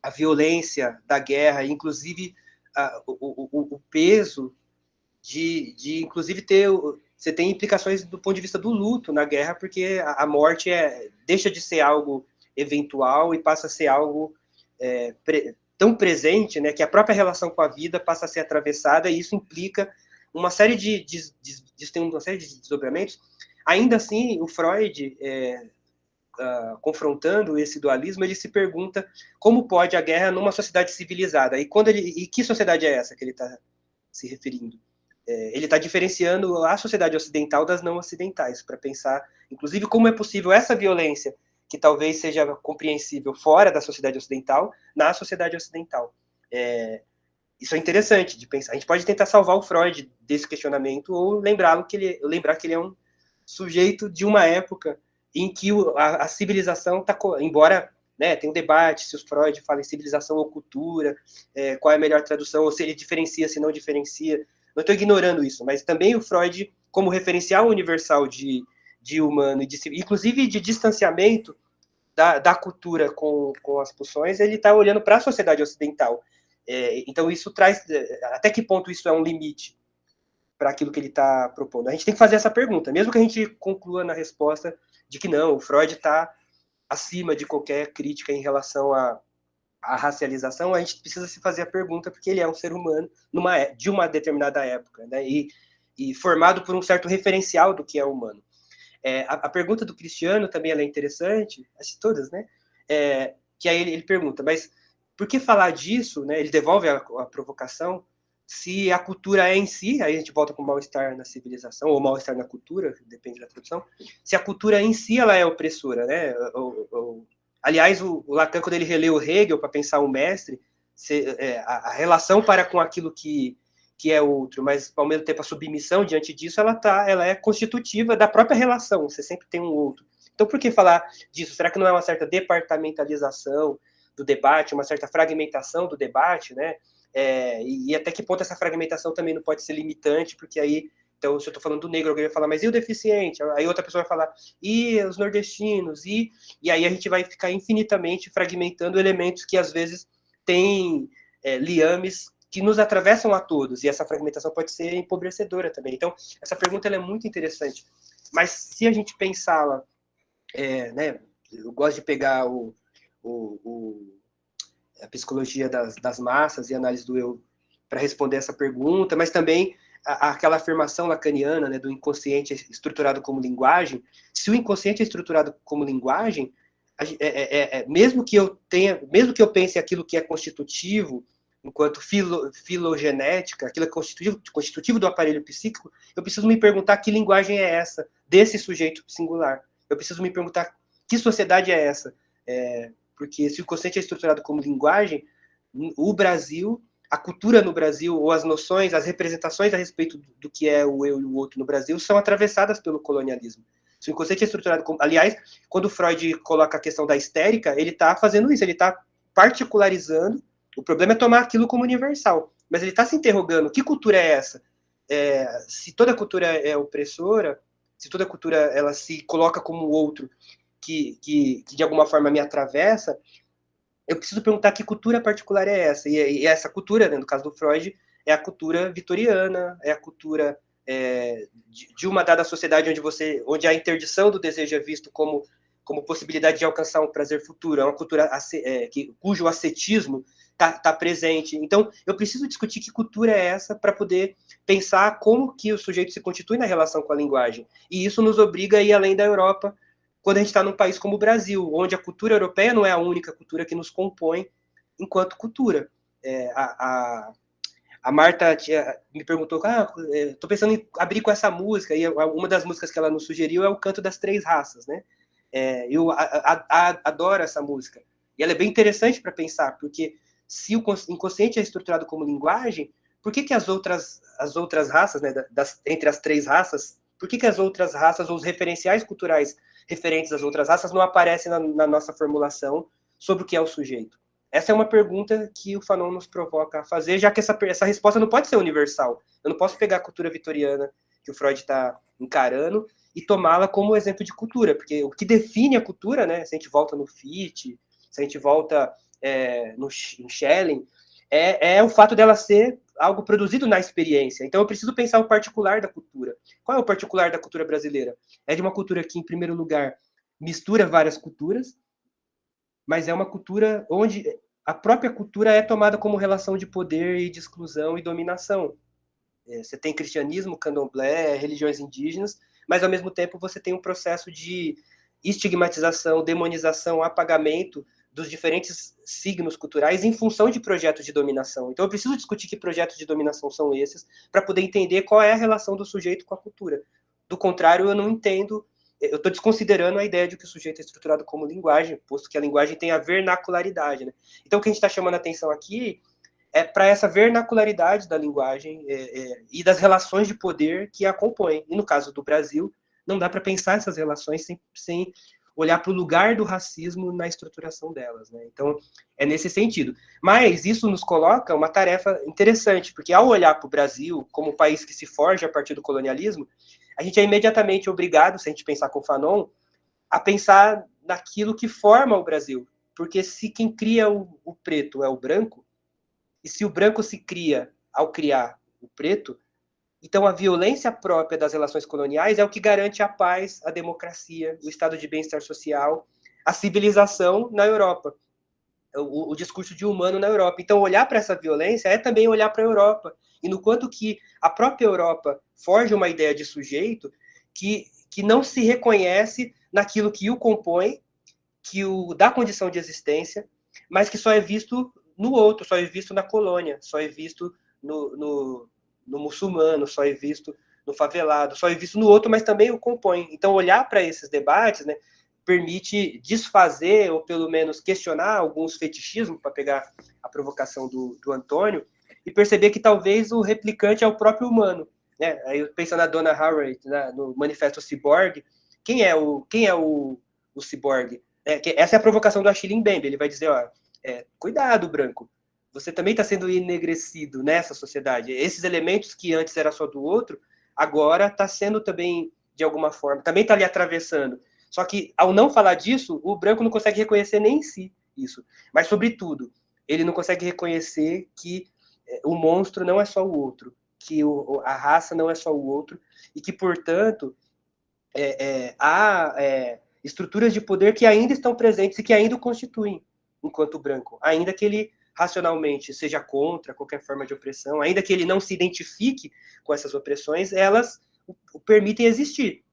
a violência da guerra, inclusive o peso de inclusive ter você tem implicações do ponto de vista do luto na guerra, porque a morte deixa de ser algo eventual e passa a ser algo tão presente, né, que a própria relação com a vida passa a ser atravessada, e isso implica uma série de desdobramentos. Ainda assim, o Freud, confrontando esse dualismo, ele se pergunta como pode a guerra numa sociedade civilizada, e que sociedade é essa que ele está se referindo? Ele está diferenciando a sociedade ocidental das não ocidentais, para pensar, inclusive, como é possível essa violência, que talvez seja compreensível fora da sociedade ocidental, na sociedade ocidental. Isso é interessante de pensar. A gente pode tentar salvar o Freud desse questionamento, ou lembrar que ele é um sujeito de uma época em que a civilização está, embora, né, tem um debate se o Freud fala em civilização ou cultura, qual é a melhor tradução, ou se ele diferencia, se não diferencia. Não estou ignorando isso, mas também o Freud, como referencial universal de humano, inclusive de distanciamento da cultura com as pulsões, ele está olhando para a sociedade ocidental. Então, isso traz... Até que ponto isso é um limite para aquilo que ele está propondo? A gente tem que fazer essa pergunta, mesmo que a gente conclua na resposta de que não, o Freud está acima de qualquer crítica em relação à racialização, a gente precisa se fazer a pergunta, porque ele é um ser humano de uma determinada época, né? E formado por um certo referencial do que é humano. A pergunta do Cristiano também ela é interessante, acho que todas, né? Que aí ele pergunta, mas por que falar disso, né? Ele devolve a provocação, se a cultura é em si, aí a gente volta com o mal-estar na civilização, ou mal-estar na cultura, depende da tradução, se a cultura em si ela é opressora, né? Aliás, o Lacan, quando ele releu Hegel para pensar o mestre, a relação para com aquilo que é outro, mas ao mesmo tempo a submissão diante disso, ela é constitutiva da própria relação, você sempre tem um outro. Então, por que falar disso? Será que não é uma certa departamentalização do debate, uma certa fragmentação do debate, né? E até que ponto essa fragmentação também não pode ser limitante, porque aí, então, se eu estou falando do negro, alguém vai falar, mas e o deficiente? Aí outra pessoa vai falar, e os nordestinos? E aí a gente vai ficar infinitamente fragmentando elementos que, às vezes, têm liames que nos atravessam a todos, e essa fragmentação pode ser empobrecedora também. Então, essa pergunta ela é muito interessante. Mas, se a gente pensá-la, né, eu gosto de pegar a psicologia das massas e a análise do eu para responder essa pergunta, mas também aquela afirmação lacaniana, né, do inconsciente estruturado como linguagem. Se o inconsciente é estruturado como linguagem, mesmo que eu pense aquilo que é constitutivo, enquanto filogenética, aquilo que é constitutivo do aparelho psíquico, eu preciso me perguntar que linguagem é essa desse sujeito singular. Eu preciso me perguntar que sociedade é essa. Porque se o inconsciente é estruturado como linguagem, o Brasil, a cultura no Brasil, ou as noções, as representações a respeito do que é o eu e o outro no Brasil, são atravessadas pelo colonialismo. Se o inconsciente é estruturado como... Aliás, quando Freud coloca a questão da histérica, ele está fazendo isso, ele está particularizando. O problema é tomar aquilo como universal. Mas ele está se interrogando, que cultura é essa? Se toda cultura é opressora, se toda cultura ela se coloca como o outro, que de alguma forma me atravessa, eu preciso perguntar que cultura particular é essa. E essa cultura, né, no caso do Freud, é a cultura vitoriana, é a cultura de uma dada sociedade onde a interdição do desejo é visto como possibilidade de alcançar um prazer futuro, é uma cultura cujo ascetismo está presente. Então, eu preciso discutir que cultura é essa para poder pensar como que o sujeito se constitui na relação com a linguagem. E isso nos obriga a ir além da Europa, quando a gente está num país como o Brasil, onde a cultura europeia não é a única cultura que nos compõe enquanto cultura. A Marta me perguntou, estou pensando em abrir com essa música, e uma das músicas que ela nos sugeriu é o Canto das Três Raças, né? Eu adoro essa música. E ela é bem interessante para pensar, porque se o inconsciente é estruturado como linguagem, por que as outras raças, né, entre as três raças, por que as outras raças, ou os referenciais culturais referentes às outras raças, não aparecem na nossa formulação sobre o que é o sujeito? Essa é uma pergunta que o Fanon nos provoca a fazer, já que essa resposta não pode ser universal. Eu não posso pegar a cultura vitoriana que o Freud está encarando e tomá-la como exemplo de cultura, porque o que define a cultura, né, se a gente volta no Fichte, se a gente volta em Schelling, é o fato dela ser algo produzido na experiência. Então, eu preciso pensar o particular da cultura. Qual é o particular da cultura brasileira? É de uma cultura que, em primeiro lugar, mistura várias culturas, mas é uma cultura onde a própria cultura é tomada como relação de poder e de exclusão e dominação. Você tem cristianismo, candomblé, religiões indígenas, mas, ao mesmo tempo, você tem um processo de estigmatização, demonização, apagamento dos diferentes signos culturais em função de projetos de dominação. Então, eu preciso discutir que projetos de dominação são esses para poder entender qual é a relação do sujeito com a cultura. Do contrário, eu não entendo, eu estou desconsiderando a ideia de que o sujeito é estruturado como linguagem, posto que a linguagem tem a vernacularidade, né? Então, o que a gente está chamando a atenção aqui é para essa vernacularidade da linguagem e das relações de poder que a compõem. E no caso do Brasil, não dá para pensar essas relações sem olhar para o lugar do racismo na estruturação delas, né? Então, é nesse sentido. Mas isso nos coloca uma tarefa interessante, porque ao olhar para o Brasil como um país que se forja a partir do colonialismo, a gente é imediatamente obrigado, se a gente pensar com o Fanon, a pensar naquilo que forma o Brasil. Porque se quem cria o preto é o branco, e se o branco se cria ao criar o preto, então a violência própria das relações coloniais é o que garante a paz, a democracia, o estado de bem-estar social, a civilização na Europa, o discurso de humano na Europa. Então, olhar para essa violência é também olhar para a Europa, e no quanto que a própria Europa forja uma ideia de sujeito que não se reconhece naquilo que o compõe, que o dá condição de existência, mas que só é visto no outro, só é visto na colônia, só é visto no muçulmano, só é visto no favelado, só é visto no outro, mas também o compõe. Então, olhar para esses debates, né, permite desfazer, ou pelo menos questionar alguns fetichismos, para pegar a provocação do Antônio, e perceber que talvez o replicante é o próprio humano. Né? Aí, pensando na Donna Haraway, né, no Manifesto Cyborg, quem é o ciborgue? Essa é a provocação do Achille Mbembe. Ele vai dizer, ó, cuidado, branco, você também está sendo enegrecido nessa sociedade. Esses elementos que antes era só do outro, agora está sendo também, de alguma forma, também está ali atravessando. Só que, ao não falar disso, o branco não consegue reconhecer nem em si isso. Mas, sobretudo, ele não consegue reconhecer que o monstro não é só o outro, que a raça não é só o outro, e que, portanto, há estruturas de poder que ainda estão presentes e que ainda o constituem enquanto branco, ainda que ele racionalmente seja contra qualquer forma de opressão, ainda que ele não se identifique com essas opressões, elas o permitem existir.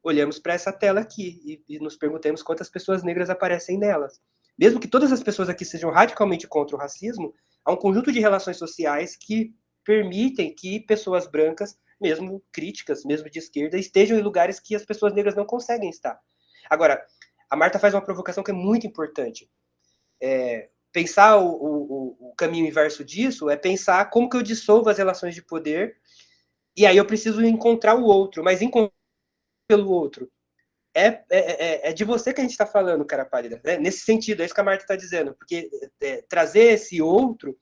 Olhamos para essa tela aqui e nos perguntamos quantas pessoas negras aparecem nelas. Mesmo que todas as pessoas aqui sejam radicalmente contra o racismo, há um conjunto de relações sociais que permitem que pessoas brancas, mesmo críticas, mesmo de esquerda, estejam em lugares que as pessoas negras não conseguem estar. Agora, a Marta faz uma provocação que é muito importante. Pensar o caminho inverso disso é pensar como que eu dissolvo as relações de poder, e aí eu preciso encontrar o outro, mas encontrar pelo outro é de você que a gente está falando, cara pálida, né? Nesse sentido, é isso que a Marta está dizendo, porque trazer esse outro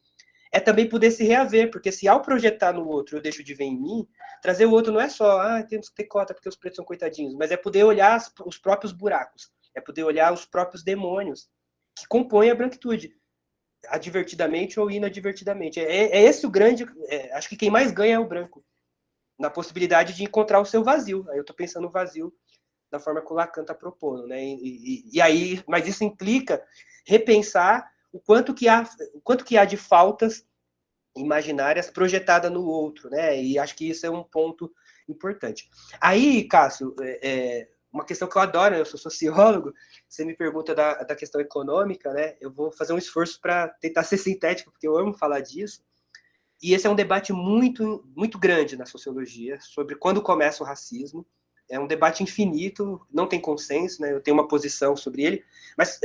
é também poder se reaver, porque se ao projetar no outro eu deixo de ver em mim, trazer o outro não é só, temos que ter cota porque os pretos são coitadinhos, mas é poder olhar os próprios buracos, é poder olhar os próprios demônios que compõem a branquitude, advertidamente ou inadvertidamente. Esse o grande... acho que quem mais ganha é o branco, na possibilidade de encontrar o seu vazio. Aí eu estou pensando no vazio da forma que o Lacan está propondo, né? E aí, mas isso implica repensar o quanto que há de faltas imaginárias projetadas no outro, né? E acho que isso é um ponto importante. Aí, Cássio, uma questão que eu adoro, eu sou sociólogo, você me pergunta da questão econômica, né? Eu vou fazer um esforço para tentar ser sintético, porque eu amo falar disso. E esse é um debate muito, muito grande na sociologia, sobre quando começa o racismo. É um debate infinito, não tem consenso, né? Eu tenho uma posição sobre ele, mas,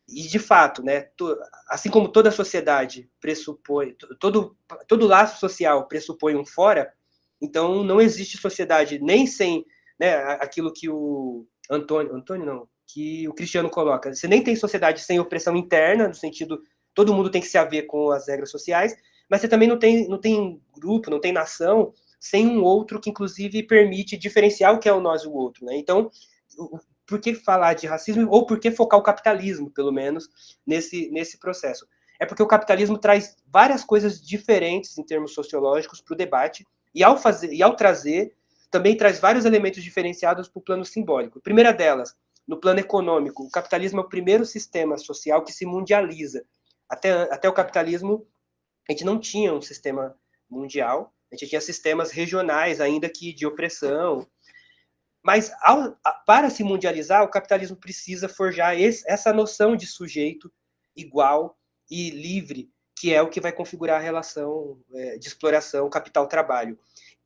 e de fato, né, assim como toda sociedade pressupõe, todo laço social pressupõe um fora, então não existe sociedade nem sem, né, aquilo que o que o Cristiano coloca. Você nem tem sociedade sem opressão interna, no sentido, todo mundo tem que se haver com as regras sociais, mas você também não tem grupo, não tem nação, sem um outro que, inclusive, permite diferenciar o que é o nós e o outro, né? Então, por que falar de racismo, ou por que focar o capitalismo, pelo menos, nesse processo? é porque o capitalismo traz várias coisas diferentes em termos sociológicos para o debate, e ao trazer, também traz vários elementos diferenciados para o plano simbólico. A primeira delas, no plano econômico, o capitalismo é o primeiro sistema social que se mundializa. Até o capitalismo, a gente não tinha um sistema mundial, a gente tinha sistemas regionais, ainda que de opressão. Mas, para se mundializar, o capitalismo precisa forjar essa noção de sujeito igual e livre, que é o que vai configurar a relação de exploração capital-trabalho.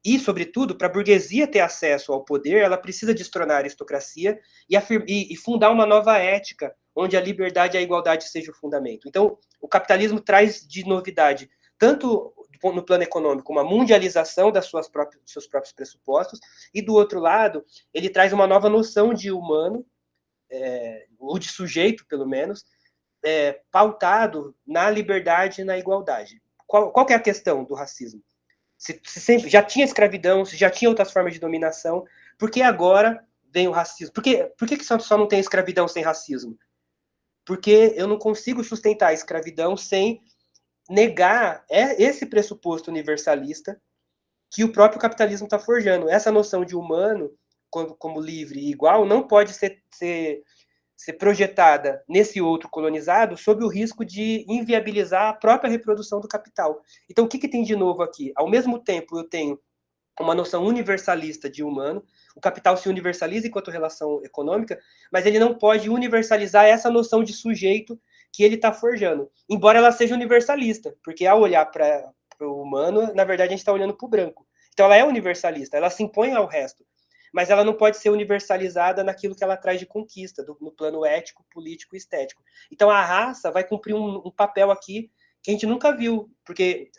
E, sobretudo, para a burguesia ter acesso ao poder, ela precisa destronar a aristocracia e fundar uma nova ética, onde a liberdade e a igualdade sejam o fundamento. Então, o capitalismo traz de novidade, tanto no plano econômico, uma mundialização dos seus próprios pressupostos, e, do outro lado, ele traz uma nova noção de humano, ou de sujeito, pelo menos, pautado na liberdade e na igualdade. Qual que é a questão do racismo? Se sempre já tinha escravidão, se já tinha outras formas de dominação, por que agora vem o racismo? Por que só não tem escravidão sem racismo? Porque eu não consigo sustentar a escravidão sem negar esse pressuposto universalista que o próprio capitalismo está forjando. Essa noção de humano como livre e igual não pode ser projetada nesse outro colonizado sob o risco de inviabilizar a própria reprodução do capital. Então, o que tem de novo aqui? Ao mesmo tempo, eu tenho uma noção universalista de humano, o capital se universaliza enquanto relação econômica, mas ele não pode universalizar essa noção de sujeito que ele está forjando, embora ela seja universalista, porque ao olhar para o humano, na verdade, a gente está olhando para o branco. Então, ela é universalista, ela se impõe ao resto, mas ela não pode ser universalizada naquilo que ela traz de conquista, no plano ético, político e estético. Então, a raça vai cumprir um papel aqui que a gente nunca viu, porque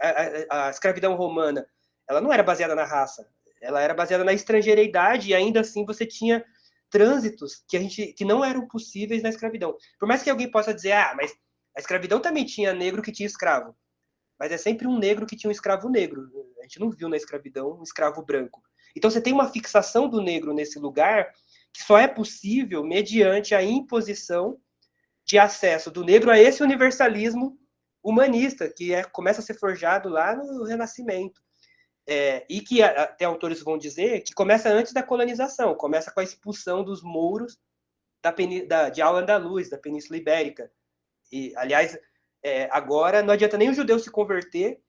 a escravidão romana, ela não era baseada na raça, ela era baseada na estrangeiridade, e ainda assim você tinha trânsitos que não eram possíveis na escravidão. Por mais que alguém possa dizer, mas a escravidão também tinha negro que tinha escravo, mas é sempre um negro que tinha um escravo negro. A gente não viu na escravidão um escravo branco. Então, você tem uma fixação do negro nesse lugar que só é possível mediante a imposição de acesso do negro a esse universalismo humanista, que começa a ser forjado lá no Renascimento. E que até autores vão dizer que começa antes da colonização, começa com a expulsão dos mouros de Al-Andalus, da Península Ibérica. E, aliás, agora não adianta nem o judeu se converter,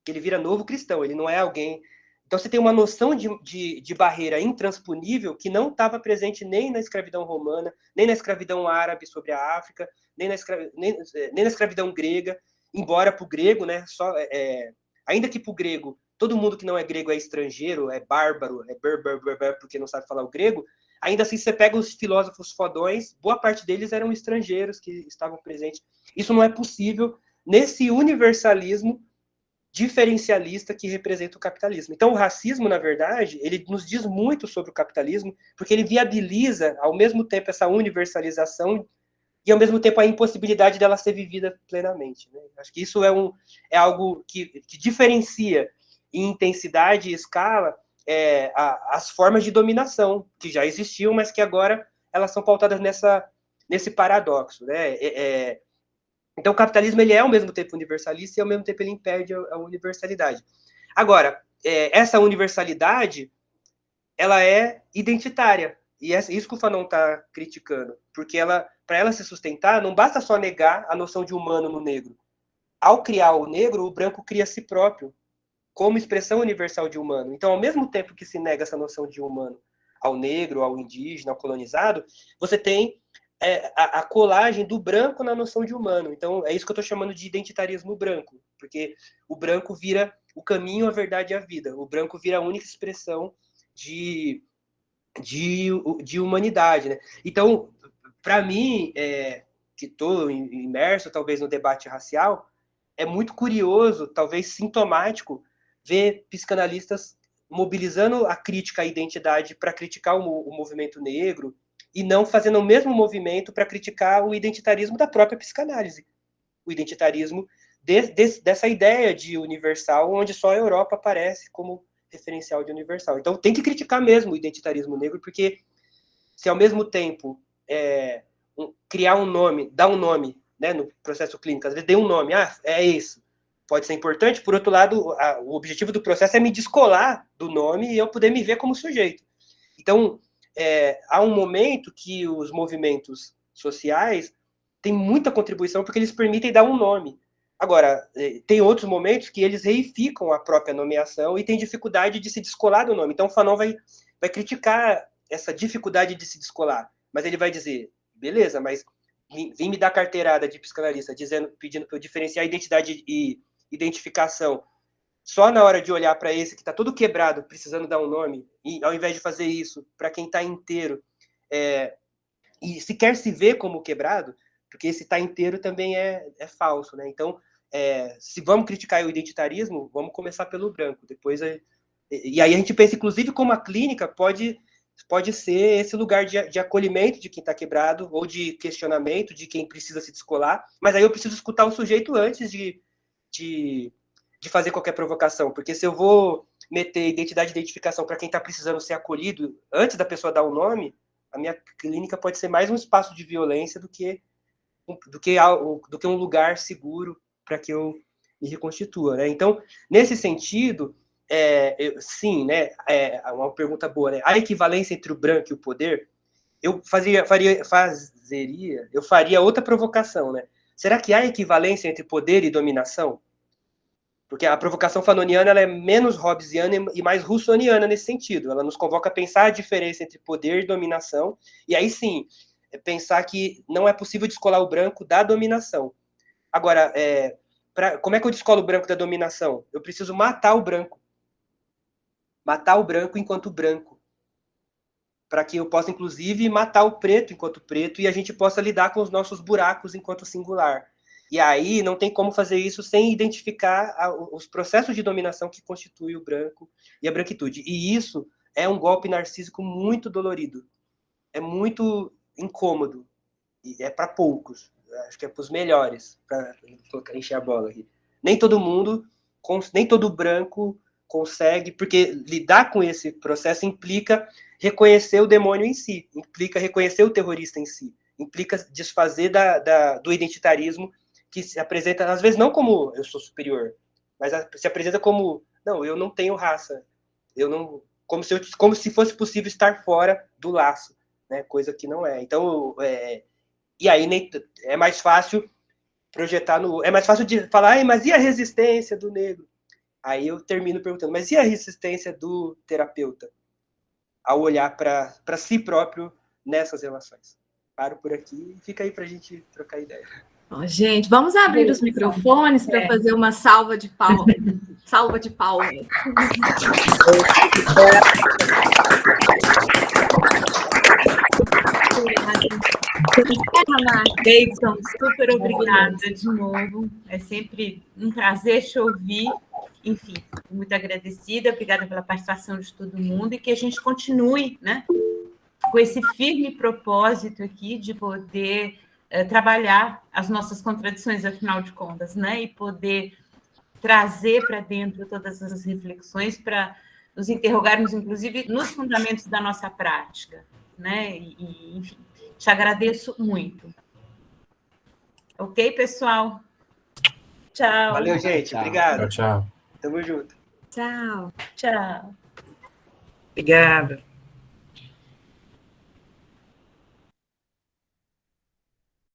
que ele vira novo cristão, ele não é alguém... Então, você tem uma noção de barreira intransponível que não estava presente nem na escravidão romana, nem na escravidão árabe sobre a África, nem na escravidão grega, embora para o grego, né, ainda que para o grego, todo mundo que não é grego é estrangeiro, é bárbaro, porque não sabe falar o grego, ainda assim, você pega os filósofos fodões, boa parte deles eram estrangeiros que estavam presentes. Isso não é possível nesse universalismo diferencialista que representa o capitalismo. Então, o racismo, na verdade, ele nos diz muito sobre o capitalismo, porque ele viabiliza, ao mesmo tempo, essa universalização e, ao mesmo tempo, a impossibilidade dela ser vivida plenamente. Né? Acho que isso é algo que diferencia em intensidade e escala as formas de dominação que já existiam, mas que agora elas são pautadas nesse paradoxo. Né? Então, o capitalismo ele é, ao mesmo tempo, universalista e, ao mesmo tempo, ele impede a universalidade. Agora, essa universalidade, ela é identitária. E é isso que o Fanon está criticando. Porque para ela se sustentar, não basta só negar a noção de humano no negro. Ao criar o negro, o branco cria a si próprio como expressão universal de humano. Então, ao mesmo tempo que se nega essa noção de humano ao negro, ao indígena, ao colonizado, você tem a colagem do branco na noção de humano. Então, é isso que eu estou chamando de identitarismo branco, porque o branco vira o caminho, a verdade e a vida. O branco vira a única expressão de humanidade. Né? Então, para mim, que estou imerso, talvez, no debate racial, é muito curioso, talvez sintomático, ver psicanalistas mobilizando a crítica à identidade para criticar o movimento negro, e não fazendo o mesmo movimento para criticar o identitarismo da própria psicanálise. O identitarismo dessa ideia de universal, onde só a Europa aparece como referencial de universal. Então, tem que criticar mesmo o identitarismo negro, porque se ao mesmo tempo criar um nome, dar um nome né, no processo clínico. Às vezes dei um nome, é isso. Pode ser importante. Por outro lado, o objetivo do processo é me descolar do nome e eu poder me ver como sujeito. Então, há um momento que os movimentos sociais têm muita contribuição porque eles permitem dar um nome. Agora, tem outros momentos que eles reificam a própria nomeação e tem dificuldade de se descolar do nome. Então, o Fanon vai criticar essa dificuldade de se descolar, mas ele vai dizer, beleza, mas vem me dar carteirada de psicanalista pedindo para eu diferenciar identidade e identificação só na hora de olhar para esse que está todo quebrado, precisando dar um nome, e ao invés de fazer isso para quem está inteiro, e se quer se ver como quebrado, porque esse está inteiro também é falso, né? Então, se vamos criticar o identitarismo, vamos começar pelo branco, depois e aí a gente pensa, inclusive, como a clínica pode ser esse lugar de acolhimento de quem está quebrado, ou de questionamento de quem precisa se descolar, mas aí eu preciso escutar o sujeito antes de fazer qualquer provocação, porque se eu vou meter identidade e identificação para quem está precisando ser acolhido antes da pessoa dar o nome, a minha clínica pode ser mais um espaço de violência do que um lugar seguro para que eu me reconstitua, né? Então, nesse sentido, sim, né? Uma pergunta boa, né? A equivalência entre o branco e o poder, eu faria outra provocação, né? Será que há equivalência entre poder e dominação? Porque a provocação fanoniana ela é menos hobbesiana e mais russoniana nesse sentido. Ela nos convoca a pensar a diferença entre poder e dominação, e aí sim, pensar que não é possível descolar o branco da dominação. Agora, como é que eu descolo o branco da dominação? Eu preciso matar o branco. Matar o branco enquanto branco. Para que eu possa, inclusive, matar o preto enquanto preto e a gente possa lidar com os nossos buracos enquanto singular. E aí não tem como fazer isso sem identificar os processos de dominação que constituem o branco e a branquitude. E isso é um golpe narcísico muito dolorido. É muito incômodo. E é para poucos. Acho que é para os melhores, para encher a bola aqui. Nem todo branco consegue, porque lidar com esse processo implica reconhecer o demônio em si, implica reconhecer o terrorista em si, implica desfazer do identitarismo que se apresenta, às vezes, não como eu sou superior, mas se apresenta como, não, eu não tenho raça, como se fosse possível estar fora do laço, né? Coisa que não é. Então, e aí é mais fácil projetar é mais fácil de falar, mas e a resistência do negro? Aí eu termino perguntando, mas e a resistência do terapeuta ao olhar para si próprio nessas relações? Paro por aqui e fica aí para a gente trocar ideia. Bom, gente, vamos abrir os microfones para fazer uma salva de palmas. Salva de palmas. Davidson, super obrigada de novo. É sempre um prazer te ouvir. Enfim, muito agradecida, obrigada pela participação de todo mundo e que a gente continue, né, com esse firme propósito aqui de poder trabalhar as nossas contradições, afinal de contas, né, e poder trazer para dentro todas essas reflexões para nos interrogarmos, inclusive, nos fundamentos da nossa prática, né, e enfim, te agradeço muito. Ok, pessoal? Tchau. Valeu, gente. Tchau. Obrigado. Tchau. Tamo junto. Tchau. Tchau. Obrigada.